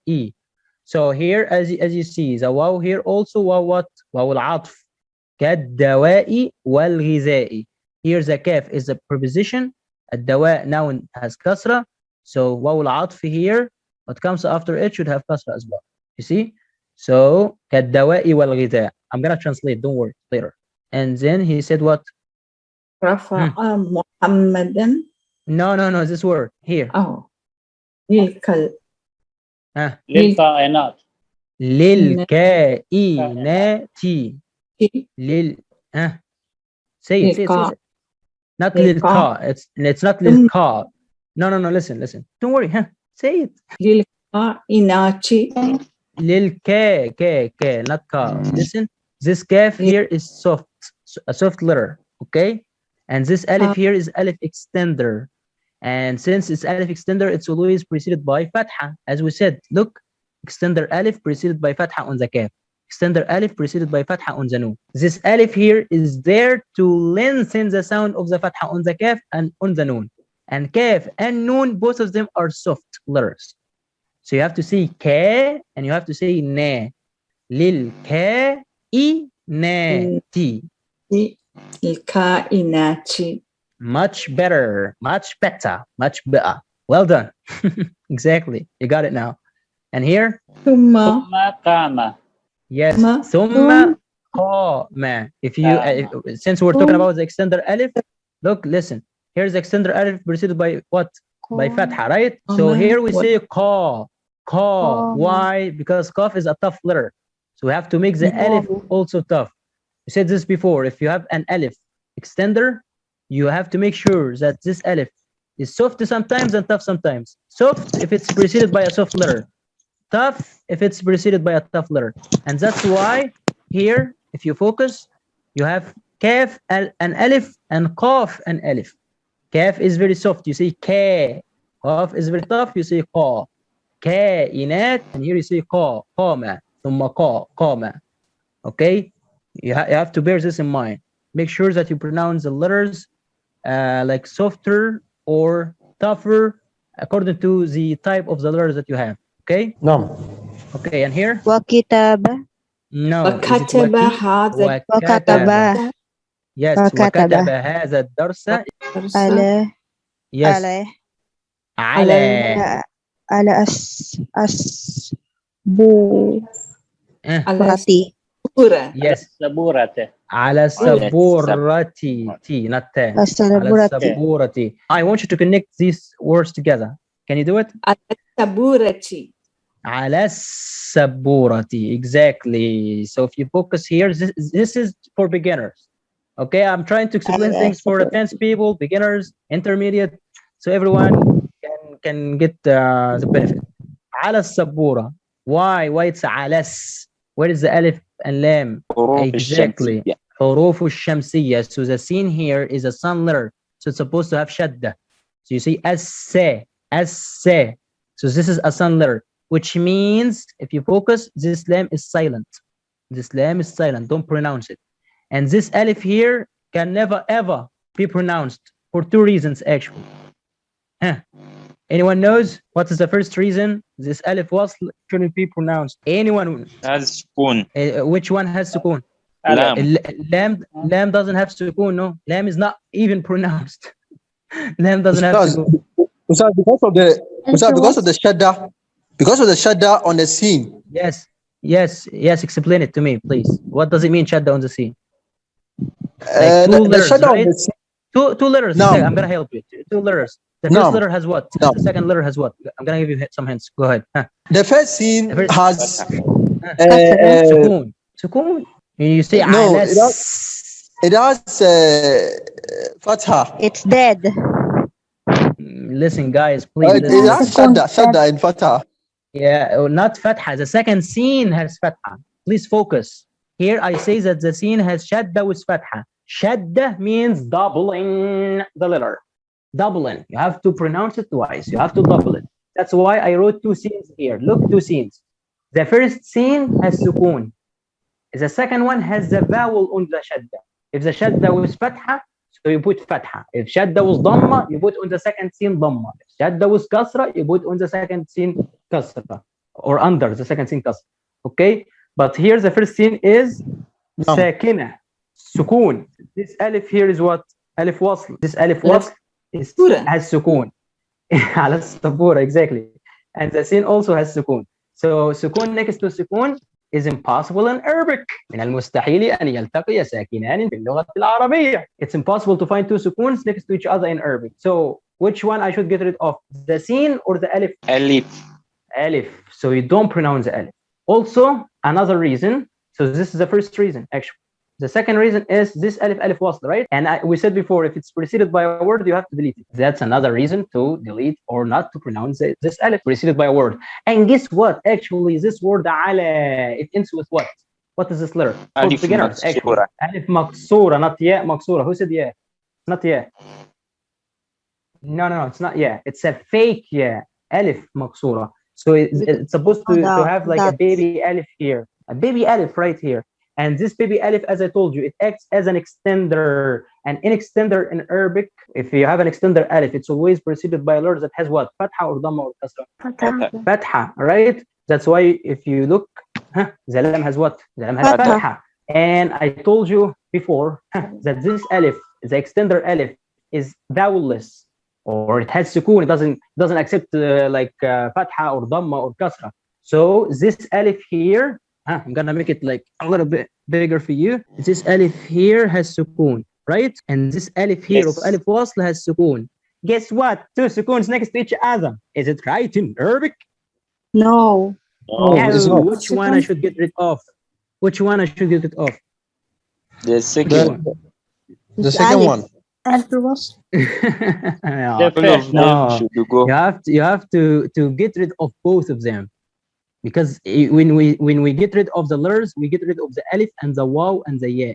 So here, as you see, the واو here also واو what? واو العطف. كالدواء والغذاء. Here the kaf is a preposition. الدواء noun has kasra. So واو العطف here, what comes after it should have kasra as well. You see? So كالدواء والغذاء. I'm gonna translate, don't worry, later. And then he said what? رفع محمدا. No, this word here. للكائنات. للكائنات. Say it. Not للكا. It's not للكا. No, listen. Don't worry, say it. للكائنات. للكا, not ka. Listen, this kaf here is soft, a soft letter, okay? And this alif here is alif extender. And since it's alif extender, it's always preceded by fatha. As we said, look, extender alif preceded by fatha on the kaf. Extender alif preceded by fatha on the noon. This alif here is there to lengthen the sound of the fatha on the kaf and on the noon. And kaf and noon, both of them are soft letters. So you have to say ka and you have to say na. للكائنات. الكائنات. Much better, much better, much better. Well done. Exactly. You got it now. And here? ثم قام. Yes. ثم قام. If you, since we're talking about the extender alif, look, listen. Here's the extender alif preceded by what? By fatha, right? So here we say qa. Qa. Why? Because qaf is a tough letter. So we have to make the alif also tough. We said this before. If you have an alif extender, you have to make sure that this alif is soft sometimes and tough sometimes. Soft if it's preceded by a soft letter. Tough if it's preceded by a tough letter. And that's why here, if you focus, you have kaf an alif and qaf an alif. Kaf is very soft, you say ka. Qaf is very tough, you say qa. Kainat, and here you say qa, qama, thumma qa, qama. Okay? You have to bear this in mind. Make sure that you pronounce the letters like softer or tougher according to the type of the letters that you have. Okay? No. Okay, and here? وكتابة. No. وكتب هذا. وكتب. Yes. وكتب هذا الدرس. على. Yes. على. على أسبورتي. Yes. سبورته. على السبورتي. T, not T. على السبورتي. I want you to connect these words together. Can you do it? على السبورة. على السبورة. Exactly. So if you focus here, this is for beginners. Okay, I'm trying to explain things for advanced people, beginners, intermediate, so everyone can get the benefit. على السبورة. Why it's على? Where is the alif and lam? Exactly. حروف الشمسية. So the scene here is a sun letter. So it's supposed to have shadda. So you see as-se. So this is a sun letter, which means if you focus, this lam is silent. This lam is silent. Don't pronounce it. And this alif here can never ever be pronounced for two reasons actually. Anyone knows what is the first reason this alif wasl shouldn't be pronounced? Anyone? Has sukoon. Which one has sukoon? Lam. Lam doesn't have sukoon. No, lam is not even pronounced. Lam doesn't have sukoon. Because of the shadda on the scene. Yes. Explain it to me, please. What does it mean, shadda on the scene? Like two letters, right? Two letters. No. Okay, I'm gonna help you. Two letters. The first letter has what? No. The second letter has what? I'm gonna give you some hints. Go ahead. The first scene has sukoon. You say no. It has fatha. It's dead. Listen, guys, please. It has shadda in fatha. Yeah, not fatha. The second scene has fatha. Please focus. Here I say that the scene has shadda with fatha. Shadda means doubling the letter. Doubling. You have to pronounce it twice. You have to double it. That's why I wrote two scenes here. Look, two scenes. The first scene has sukoon. The second one has the vowel on the shadda. If the shadda was fatha, so you put fatha. If shadda was dhamma, you put on the second scene dhamma. If shadda was kasra, you put on the second scene kasra. Or under the second scene kasra. Okay? But here the first scene is sakina, sukoon. This alif here is what? Alif wasl. This alif wasl has sukoon. على السبورة, exactly. And the scene also has sukoon. So sukoon next to sukoon is impossible in Arabic. من المستحيل أن يلتقي ساكنان في اللغة العربية. It's impossible to find two sukoons next to each other in Arabic. So which one I should get rid of? The scene or the alif? Alif. So you don't pronounce the alif. Also, another reason. So this is the first reason, actually. The second reason is this alif wasl, right? And we said before, if it's preceded by a word, you have to delete it. That's another reason to delete or not to pronounce this alif preceded by a word. And guess what? Actually, this word ala, it ends with what? What is this letter? For beginners, actually. Alif maqsoora, not ya maqsoora. Who said ya? Not ya. No, it's not ya. It's a fake ya. Alif maqsoora. So it's supposed to have like a baby alif here. A baby alif right here. And this baby alif, as I told you, it acts as an extender. And an extender in Arabic, if you have an extender alif, it's always preceded by a letter that has what? Fatha or Dhamma or Kasra? Fatha, right? That's why if you look, the lam has what? The lam has Fatha. And I told you before that this alif, the extender alif, is vowelless, or it has sukoon. It doesn't accept Fatha or Dhamma or Kasra. So this alif here, I'm gonna make it like a little bit bigger for you. This alif here has sukoon, right? And this alif here of alif wasl has sukoon. Guess what? Two sukoons next to each other. Is it right in Arabic? No. Which one I should get rid of? Which one I should get rid of? The second. The second one. Yeah. The first. No. Should go. You have to get rid of both of them, because when we get rid of the letters, we get rid of the alif and the waw and the ya,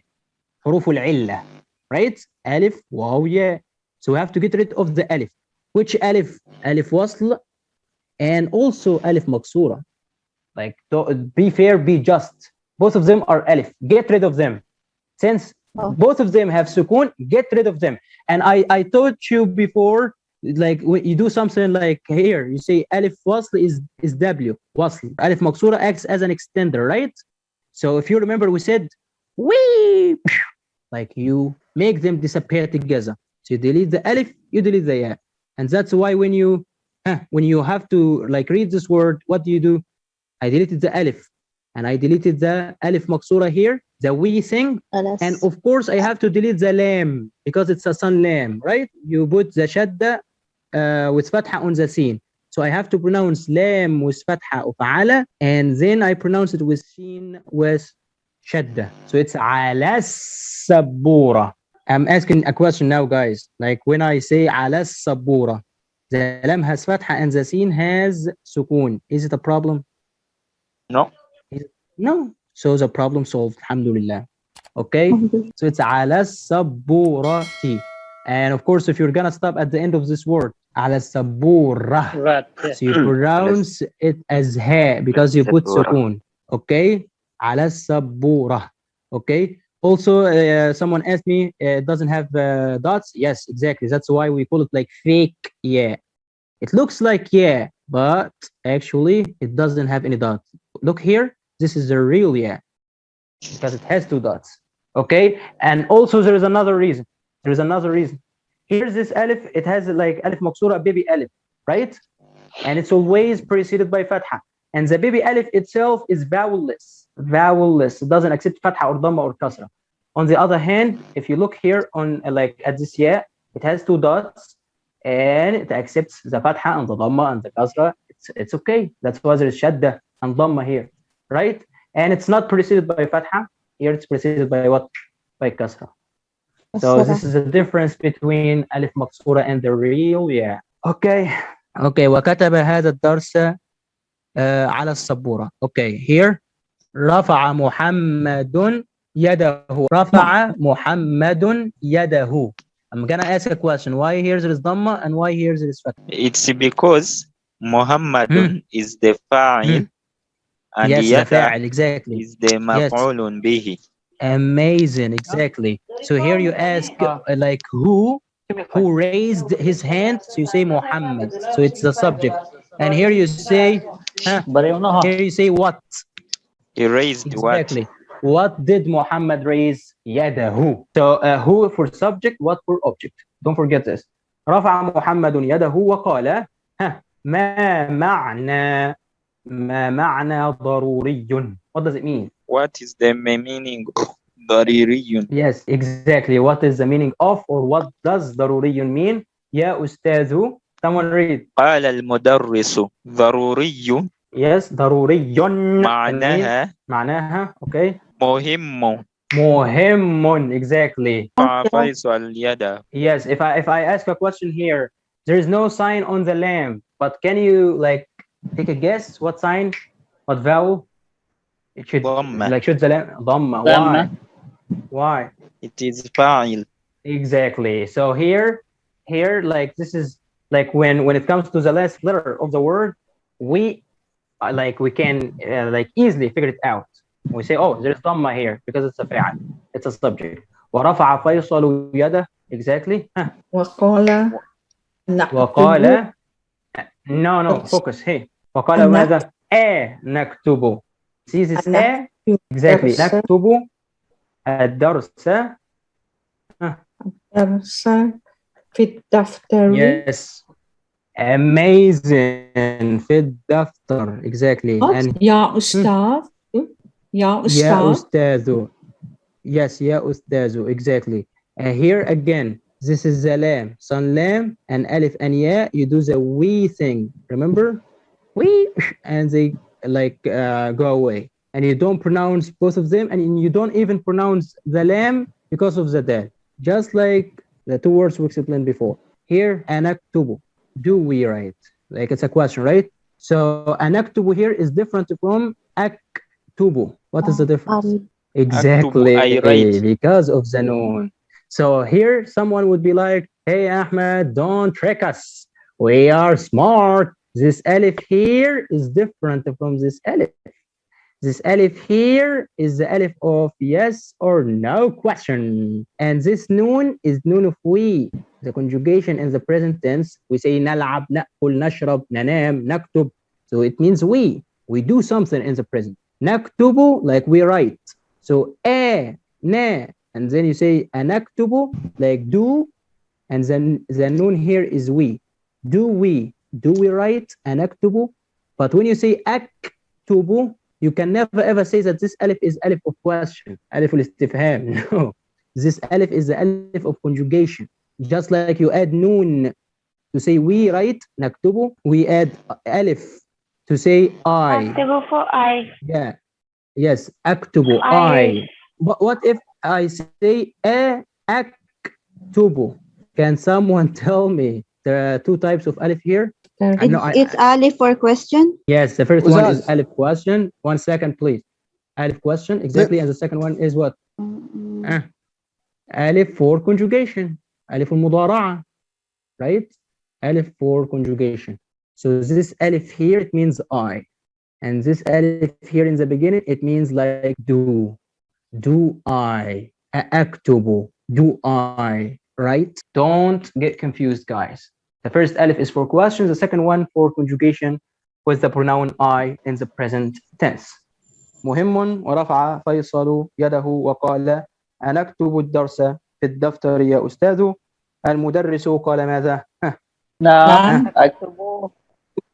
حروف العلة, right? Alif, waw, ya. So we have to get rid of the alif. Which alif? Alif wasl, and also alif maksura. Like, be fair, be just. Both of them are alif. Get rid of them. Since both of them have sukoon, get rid of them. And I told you before, like when you do something like here, you say alif wasl is W, wasl. Alif maksura acts as an extender, right? So if you remember, we said, wee, like you make them disappear together. So you delete the alif, you delete the ya. And that's why when you have to like read this word, what do? I deleted the alif, and I deleted the alif maksura here, the wee thing. And of course, I have to delete the lam because it's a sun lam, right? You put the shadda with fatha on the sin. So I have to pronounce lam with fatha of ala, and then I pronounce it with sin with shadda. So it's ala sabura. I'm asking a question now, guys. Like when I say ala sabura, the lam has fatha and the sin has sukoon. Is it a problem? No. No. So the problem solved, alhamdulillah. Okay? So it's ala saburati. And of course, if you're gonna stop at the end of this word, ala sabura. Right. So you pronounce it as ha because you put sukoon. Okay? Ala sabura. Okay? Also, someone asked me, it doesn't have dots. Yes, exactly. That's why we call it like fake yeah. It looks like yeah, but actually it doesn't have any dots. Look here. This is the real yeah, because it has two dots. Okay? And also there is another reason. Here's this alif. It has like alif maksura, baby alif, right? And it's always preceded by fatha. And the baby alif itself is vowelless. It doesn't accept fatha or dhamma or kasra. On the other hand, if you look here on like at this ya, it has two dots, and it accepts the fatha and the dhamma and the kasra. It's okay. That's why there is shadda and dhamma here, right? And it's not preceded by fatha. Here it's preceded by what? By kasra. So this is the difference between alif maksura and the real yeah. Okay. وكتب هذا الدرس على السبورة. Okay, here رفع محمد يده. I'm gonna ask a question. Why here there is dhamma and why here there is fatha? It's because Muhammadun is the fa'il and yes, yada the fa'il, exactly. is the maf'ulun bihi. Amazing, exactly. So here you ask like who raised his hand, so you say Muhammad, so it's the subject. And here you say what? He raised exactly. What did Muhammad raise? Yadahu. So who for subject, what for object. Don't forget this. رفع محمد يده وقال ما معنى ضروري. What does it mean? What is the meaning of ضروري? Yes, exactly. What is the meaning of, or what does ضروري mean? يا أستاذ. Someone read. قال المدرس ضروري. Yes, ضروري. معناها okay. مهم. Exactly. Yes, if I ask a question here, there is no sign on the lamb, but can you like take a guess? What sign? What vowel? It should should the lamb dhamma. Why? It is fa'il. Exactly. So here like this is like when it comes to the last letter of the word, we can like easily figure it out. We say, oh, there's dhamma here because it's a فاعل. It's a subject. ورفع فيصل يده. Exactly. وقال نكتب وقال no focus. Hey. وقال ماذا؟ نكتب. See this exactly. الدرس نكتب الدرس. الدرس في الدفتر. Yes. Amazing. في الدفتر. Exactly. And يا أستاذ يا يا أستاذ أستاذ. Yes, يا أستاذ. Exactly. Here again, this is the lam. Son lam and alif and ya. You do the we thing. Remember? We and they like go away. And you don't pronounce both of them, and you don't even pronounce the lam because of the dal. Just like the two words we explained before. Here, anaktubu. Do we write? Like it's a question, right? So anaktubu here is different from aktubu. What is the difference? Exactly, I write. because of the noon. So here someone would be like, hey Ahmed, don't trick us. We are smart. This alif here is different from this alif. This alif here is the alif of yes or no question. And this noon is noon of we. The conjugation in the present tense, we say نلعب, نأكل, نشرب, ننام, نكتب. So it means we. We do something in the present. نكتب, like we write. So na, and then you say anaktubu, like do, and then the noon here is we. Do we write anaktubu? But when you say aktubu, you can never ever say that this alif is alif of question, alif al-istifham. No, this alif is the alif of conjugation. Just like you add noon to say we write naktubu, we add alif to say I. Aktubu for I. Yeah. Yes, aktubu, I. But what if I say aktubu? Can someone tell me there are two types of alif here? It's alif for question. Yes, the first Who's one that? is alif question. 1 second, please. Alif question, exactly. And the second one is what? Alif for conjugation. Alif al-mudara'a, right? Alif for conjugation. So this alif here, it means I. And this alif here in the beginning, it means like do. Do I. Aktubu. Do I. Right? Don't get confused, guys. The first alif is for questions. The second one for conjugation with the pronoun I in the present tense. مهم ورفع فيصل يده وقال أنا أكتب الدرس في الدفتر يا أستاذ. المدرس قال ماذا؟ نعم اكتبوه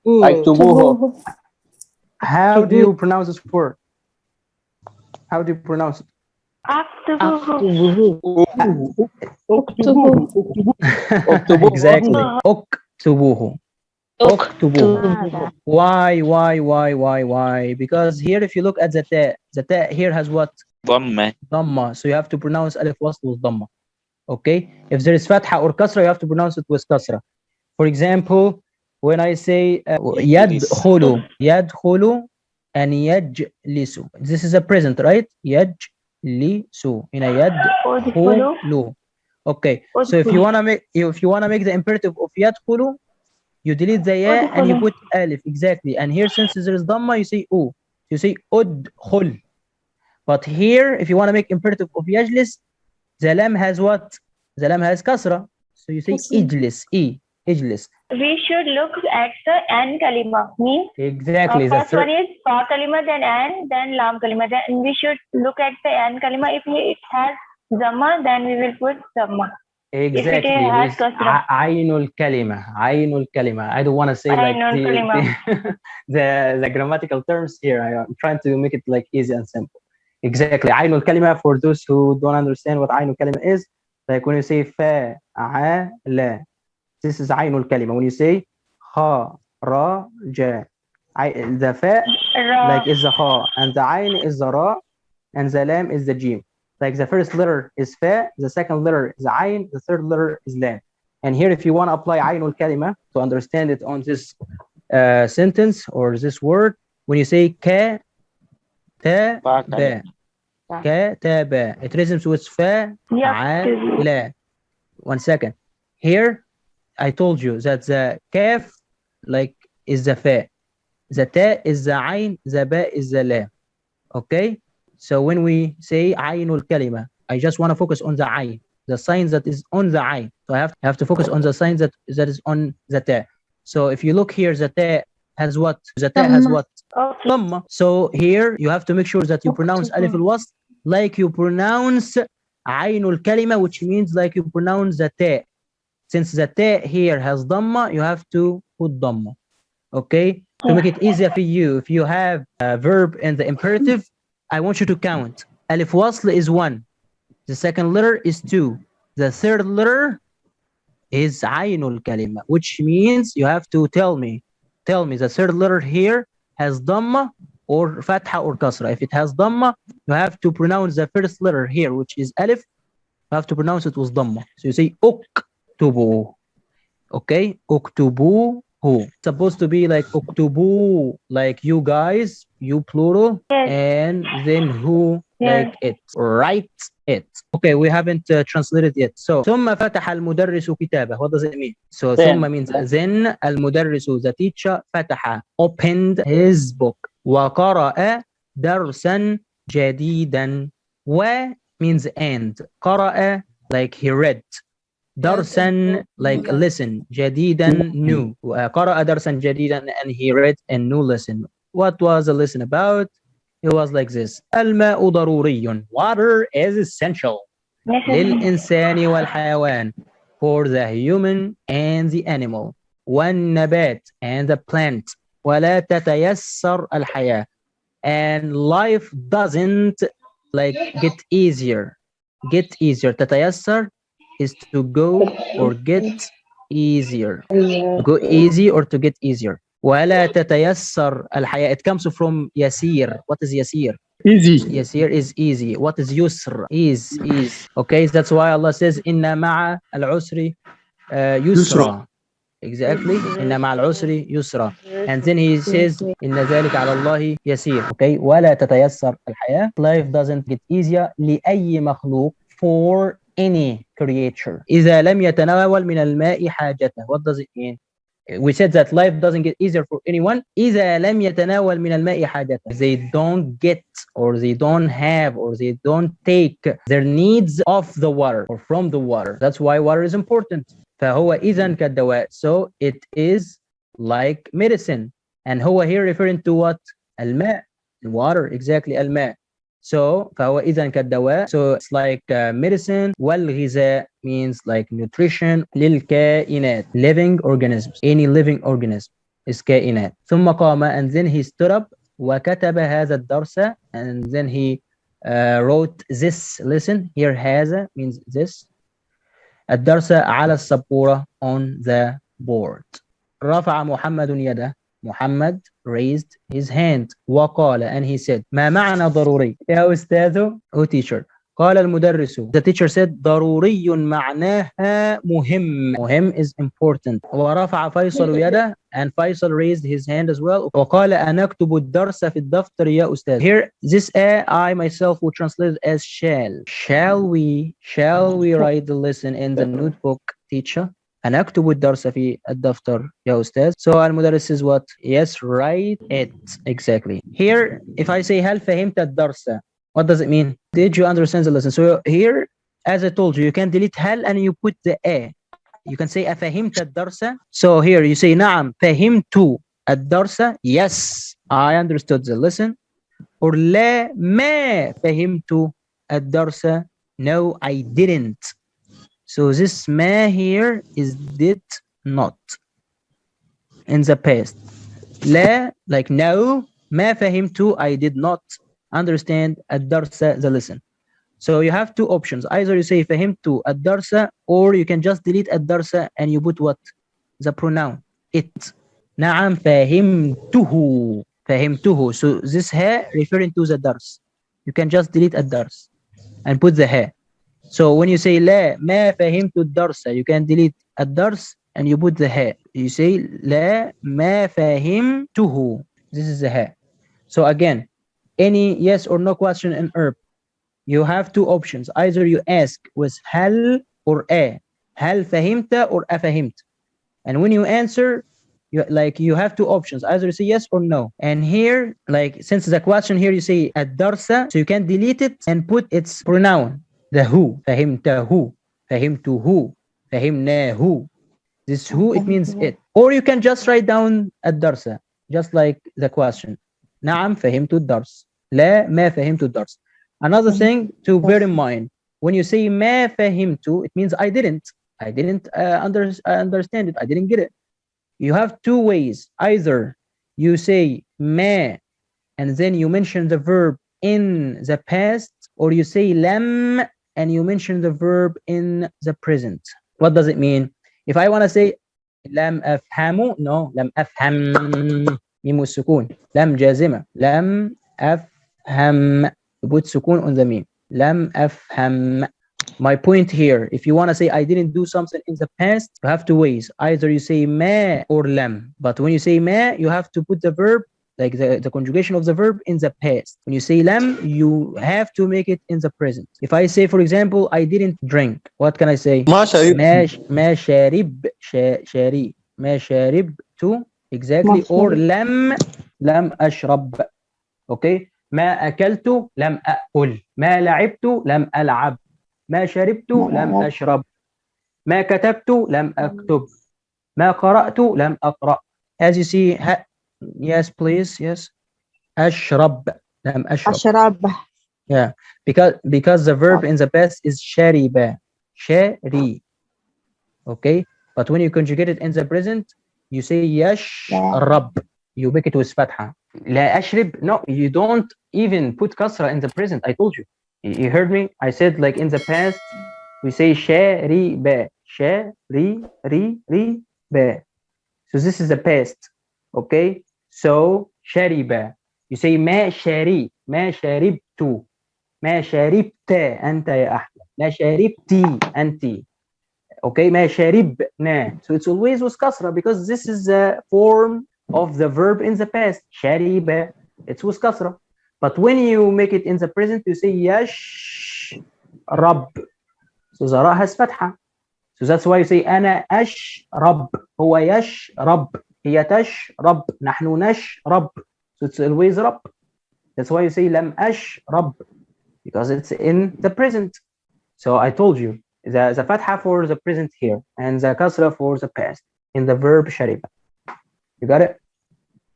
اكتبوه. How do you pronounce this word? How do you pronounce it? Aktubu. Exactly. Oktubuhu. Oktubuhu. Why? Because here, if you look at the ta here has what? ضمة. Dhamma. So you have to pronounce alif wasl with dhamma. Okay? If there is fatha or kasra, you have to pronounce it with kasra. For example, when I say yadkhulu and yajlisu. This is a present, right? Yajlisu. In a yadkhulu. Okay. So if you wanna make the imperative of yadkhulu, you delete the ya and you put alif. Exactly. And here, since there is dhamma, you say u. You say udkhul. But here, if you want to make imperative of yajlis, the lam has what? The lam has kasra. So you say ijlis. Ijlis. We should look at the an kalima. Means Exactly. first one is fa kalima, then an, then lam kalima. Then we should look at the an kalima. If it has dhamma, then we will put dhamma. Exactly. If it has kasra. Ainul kalima. I don't want to say like the grammatical terms here. I'm trying to make it like easy and simple. Exactly. Ainul kalima, for those who don't understand what ainul kalima is, like when you say fa, la. This is ainul kalima. When you say ha, ra, ja. The fa like is the ha, and the ain is the ra, and the lam is the jim. Like the first letter is fa, the second letter is ain, the third letter is lam. And here, if you want to apply ainul kalima to understand it on this sentence or this word, when you say ka, ta, ba. Ka, ta, ba. It rhymes with fa, la. 1 second. Here, I told you that the kaf like is the fa. The ta is the ain, the ba is the la. Okay? So when we say عين الكلمة, I just want to focus on the عين, the sign that is on the عين. So I have to focus on the sign that is on the ta. So if you look here, the ta has what? The ta has what? Okay. ضمة. So here you have to make sure that you pronounce ألف الوصل like you pronounce عين الكلمة, which means like you pronounce the ta. Since the ta here has ضمة, you have to put ضمة. Okay? To make it easier for you, if you have a verb in the imperative, I want you to count. ألف وصل is 1. The second letter is 2. The third letter is عين الكلمة, which means you have to tell me the third letter here has ضمة or فتحة or كسرة. If it has ضمة, you have to pronounce the first letter here, which is ألف. You have to pronounce it with ضمة. So you say اكتبوا. Okay? اكتبوه. Supposed to be like اكتبوا, like you guys, you plural, Yes. and then who, Yes. like it. Write it. Okay, we haven't translated yet. So ثم فتح المدرس كتابه. What does it mean? So Then. ثم means then المدرس, the teacher, فتح, opened his book. وقرأ درسا جديدا. و means and. قرأ like he read. درسا like listen. جديدا new. قرأ درسا جديدا and he read a new lesson. What was the lesson about? It was like this. الماء ضروري. Water is essential. للإنسان والحيوان. For the human and the animal. والنبات and the plant. ولا تتيسر الحياة. And life doesn't like get easier. Get easier. تتيسر is to go or get easier. To go easy or to get easier. ولا تتيسر الحياة. It comes from يسير. What is يسير? Easy. يسير is easy. What is يسر? Is. Okay, that's why Allah says إن مع العسر يسرا. Exactly. إن مع العسر يسرا. And then he says إن ذلك على الله يسير. Okay, ولا تتيسر الحياة. Life doesn't get easier لأي مخلوق, for any creature. إذا لم يتناول من الماء حاجته. What does it mean? We said that life doesn't get easier for anyone. إذا لم يتناول من الماء حاجته. They don't get or they don't have or they don't take their needs of the water or from the water. That's why water is important. فهو إذن كالدواء. So it is like medicine. And هو here referring to what? الماء. Water. Exactly. الماء. So فهو إذن كالدواء. So it's like medicine. والغذاء means like nutrition. للكائنات. Living organisms. Any living organism is كائنات. ثم قام, and then he stood up. وكتب هذا الدرس, and then he wrote this lesson. Here هذا means this. الدرس على السبورة on the board. رفع محمد يده. Muhammad raised his hand. وقال, and he said, ما معنى ضروري يا أستاذ? Oh teacher. قال المدرس. The teacher said ضروري معناها مهم. مهم is important. ورفع فيصل يده, and Faisal raised his hand as well. وقال أنا أكتب الدرس في الدفتر يا أستاذ. Here this I myself will translate it as shall. Shall we write the lesson in the notebook, teacher? أنا أكتب الدرس في الدفتر يا أستاذ. So المدرس says what? Yes, write it. Exactly. Here if I say هل فهمت الدرس, what does it mean? Did you understand the lesson? So here, as I told you, you can delete هل and you put the a. You can say أفهمت الدرس. So here you say نعم فهمت الدرس. Yes, I understood the lesson. Or لا ما فهمت الدرس. No, I didn't. So this ما here is did not in the past. لا like no. ما فهمت, I did not understand الدرس, the lesson. So you have two options. Either you say فهمت الدرس, or you can just delete الدرس and you put what? The pronoun it. نعم فهمته. فهمته. So this ها referring to the درس. You can just delete الدرس and put the ها. So when you say لا ما فهمت الدرس, you can delete الدرس and you put the ها. You say لا ما فهمته. This is the ها. So again, any yes or no question in Arab, you have two options. Either you ask with هل or a. هل فهمت or أفهمت. And when you answer, you have two options, either you say yes or no. And here, like since the question here you say الدرس, so you can delete it and put its pronoun, the who. فهمته, فهمته, فهمناه. This who, it means it. Or you can just write down الدرس, just like the question. نعم فهمت الدرس. لا ما فهمت الدرس. Another thing to bear in mind, when you say ما فهمت, it means I didn't understand it, I didn't get it. You have two ways. Either you say ما and then you mention the verb in the past, or you say لم and you mention the verb in the present. What does it mean? If I want to say لم أفهم, no, لم أفهم, ميم السكون. لم جازمة. لم أفهم, put سكون on the meme. لم أفهم. My point here, if you want to say I didn't do something in the past, you have two ways. Either you say ما or لم. But when you say ما, you have to put the verb, like the conjugation of the verb, in the past. When you say لم, you have to make it in the present. If I say, for example, I didn't drink, what can I say? ما شرب. ما شرب, شاري. ما شربت, exactly. Or لم أشرب. Okay. ما أكلت, لم أأكل. ما لعبت, لم ألعب. ما شربت, لم أشرب. ما كتبت, لم أكتب. ما قرأت, لم أقرأ. As you see, yes, please, yes. أشرب, لم أشرب. أشرب. Yeah, because the verb in the past is شرب, شري. Okay, but when you conjugate it in the present, you say يشرب. You make it with فتحة. لا أشرب, no, you don't even put كسرة in the present. I told you. You heard me? I said, like in the past, we say شارب, شارب. So this is the past. Okay? So شارب. You say ما شاري, ما شربت, ما شربت أنت يا أحمد, ما شربتي أنت. Okay? ما شربنا. So it's always with kasra because this is the form of the verb in the past. شارب. It's with kasra. But when you make it in the present, you say يشرب. So the ra has fatha. So that's why you say أنا أشرب. هو يشرب. هي تشرب. نحن نشرب. So it's always رب. That's why you say لم أشرب, because it's in the present. So I told you the fatha for the present here and the kasra for the past in the verb شرب. You got it?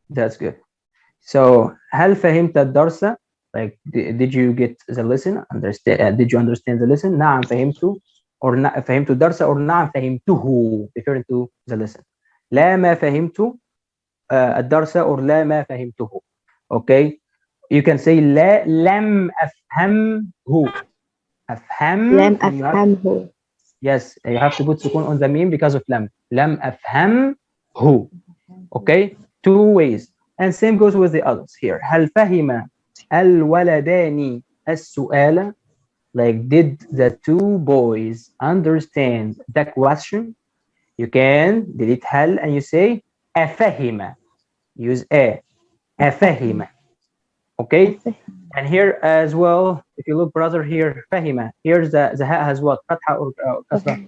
That's good. So هل فهمت الدرس? Like did you get the lesson? Did you understand the lesson? نعم فهمت, or فهمت الدرس, or نعم فهمته, referring to the lesson. لا ما فهمت الدرس, or لا ما فهمته. Okay, you can say لا لم أفهمه. أفهم. لم أفهمه. Yes, you have to put سكون on the meme because of لم. لم أفهمه. Okay, two ways. And same goes with the others here. هل فهم الولدان السؤال? Like, did the two boys understand the question? You can delete هل and you say أفهم. Use أفهم. Okay? And here as well, if you look, brother, here, فهم. Here's the ha has what? Fatha or kasra?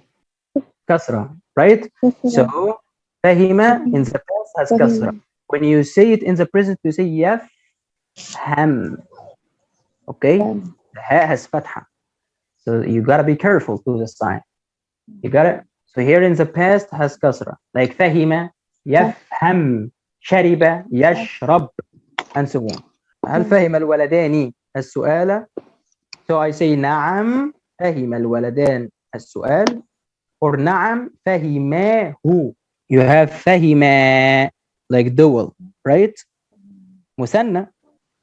Kasra, right? So, فهم in the past has kasra. When you say it in the present, you say يفهم. Okay? The ha has fatha. So you gotta be careful to the sign. You got it? So here in the past has kasra. Like فهم, يفهم, شرب, يشرب, and so on. هل فهم الولدان السؤال? So I say نعم فهم الولدان السؤال, or نعم فهماه. You have فهما, like dual, right? مثنى,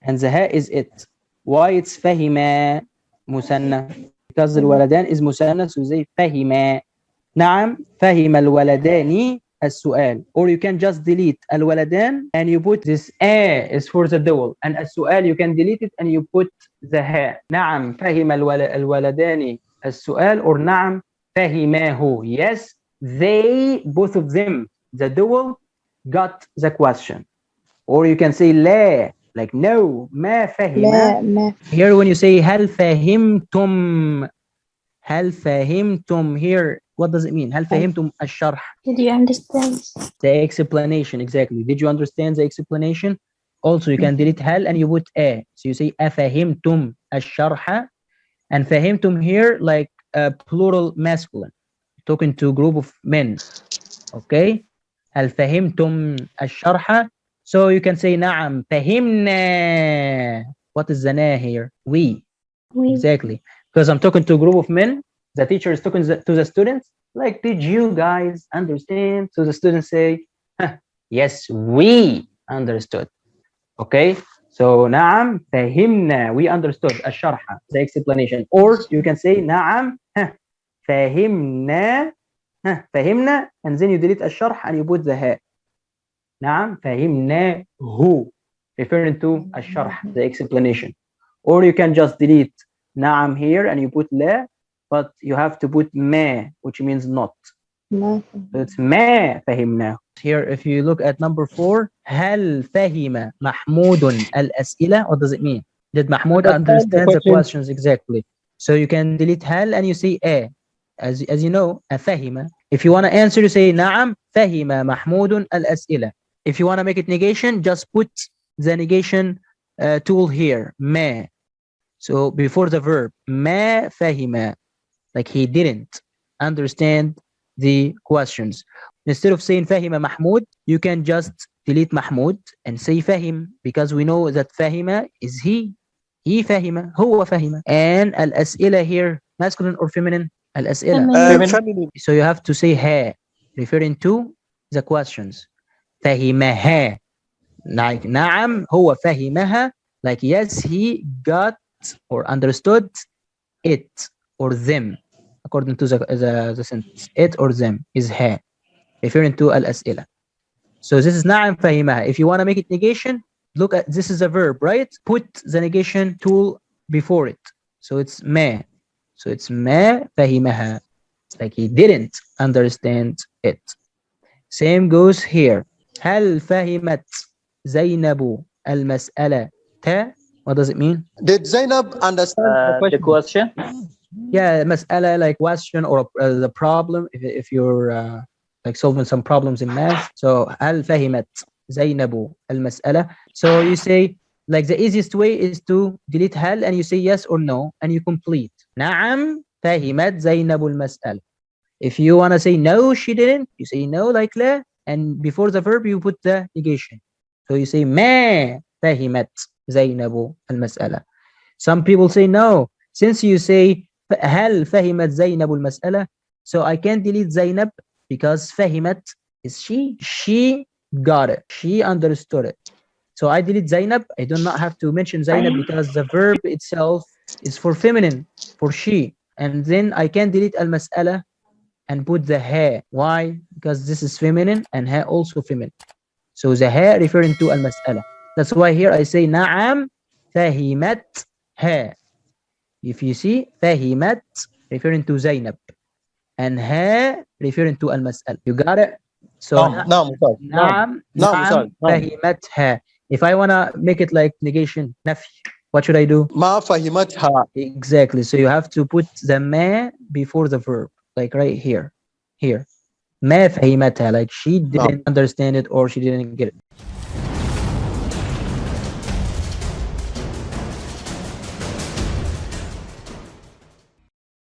and the ha is it. Why it's فهما مثنى? Because الولدان is مثنى, so you say فهما. نعم فهم الولدان السؤال, or you can just delete الولدان and you put this a is for the dual, and السؤال you can delete it and you put the ha. نعم فهم الولدان السؤال, or نعم فهماه. Yes, they, both of them, the dual, got the question. Or you can say لا, like no, ما فهم. Here when you say هل فهمتم, هل فهمتم here? What does it mean? هل فهمتم الشرح? Did you understand? The explanation, exactly. Did you understand the explanation? Also, you can delete هل and you put a. So you say أفهمتم الشرح. And فهمتم here like a plural masculine. Talking to a group of men. Okay? هل فهمتم الشرح? So you can say نعم فهمنا. What is the na here? We. Exactly. Because I'm talking to a group of men. The teacher is talking to the students. Like, did you guys understand? So the students say, yes, we understood. Okay? So نعم فهمنا. We understood. الشرح. The explanation. Or you can say نعم فهمنا. فهمنا. And then you delete الشرح and you put the ها. نعم فهمناه. Referring to الشرح. The explanation. Or you can just delete نعم here and you put لا. But you have to put ما, which means not. So it's ما فهمناه. Here, if you look at number 4, هل فهم محمود الأسئلة? What does it mean? Did Mahmoud understand the questions exactly? So you can delete هل and you say a. As you know, فهم. If you want to answer, you say نعم فهم محمود الأسئلة. If you want to make it negation, just put the negation tool here, ما. So before the verb, ما فهم. Like he didn't understand the questions. Instead of saying فهم محمود, you can just delete Mahmoud and say فهم, because we know that فهم is he. He فهم, هو فهم. And الأسئلة here, masculine or feminine? الأسئلة. Feminine. So you have to say ها, referring to the questions. فهمها. Like نعم هو فهمها. Like yes, he got or understood it or them. According to the sentence, it or them is ها, referring to الأسئلة. So this is نعم فهمها. If you want to make it negation, look at this is a verb, right? Put the negation tool before it. So it's ما. So it's ما فهمها. Like he didn't understand it. Same goes here. هل فهمت زينب المسألة؟ What does it mean? Did Zainab understand The question. Yeah, مسألة like question or the problem if you're like solving some problems in math. So هل فهمت زينب المسألة? So you say like the easiest way is to delete هل and you say yes or no and you complete. نعم فهمت زينب المسألة. If you want to say no, she didn't, you say no like لا, and before the verb you put the negation. So you say ما فهمت زينب المسألة. Some people say no. Since you say هل فهمت زينب المسألة, so I can't delete زينب because فهمت is she. She got it. She understood it. So I delete زينب. I do not have to mention زينب because the verb itself is for feminine, for she. And then I can delete المسألة and put the ها. Why? Because this is feminine and ها also feminine. So the ها referring to المسألة. That's why here I say نعم فهمتها. If you see فهمت referring to زينب and ها referring to المسألة. You got it? So نعم فهمتها. If I want to make it like negation نفي, what should I do? ما فهمتها. Exactly. So you have to put the ما before the verb. Like right here. Here. ما فهمتها. Like she didn't understand it or she didn't get it.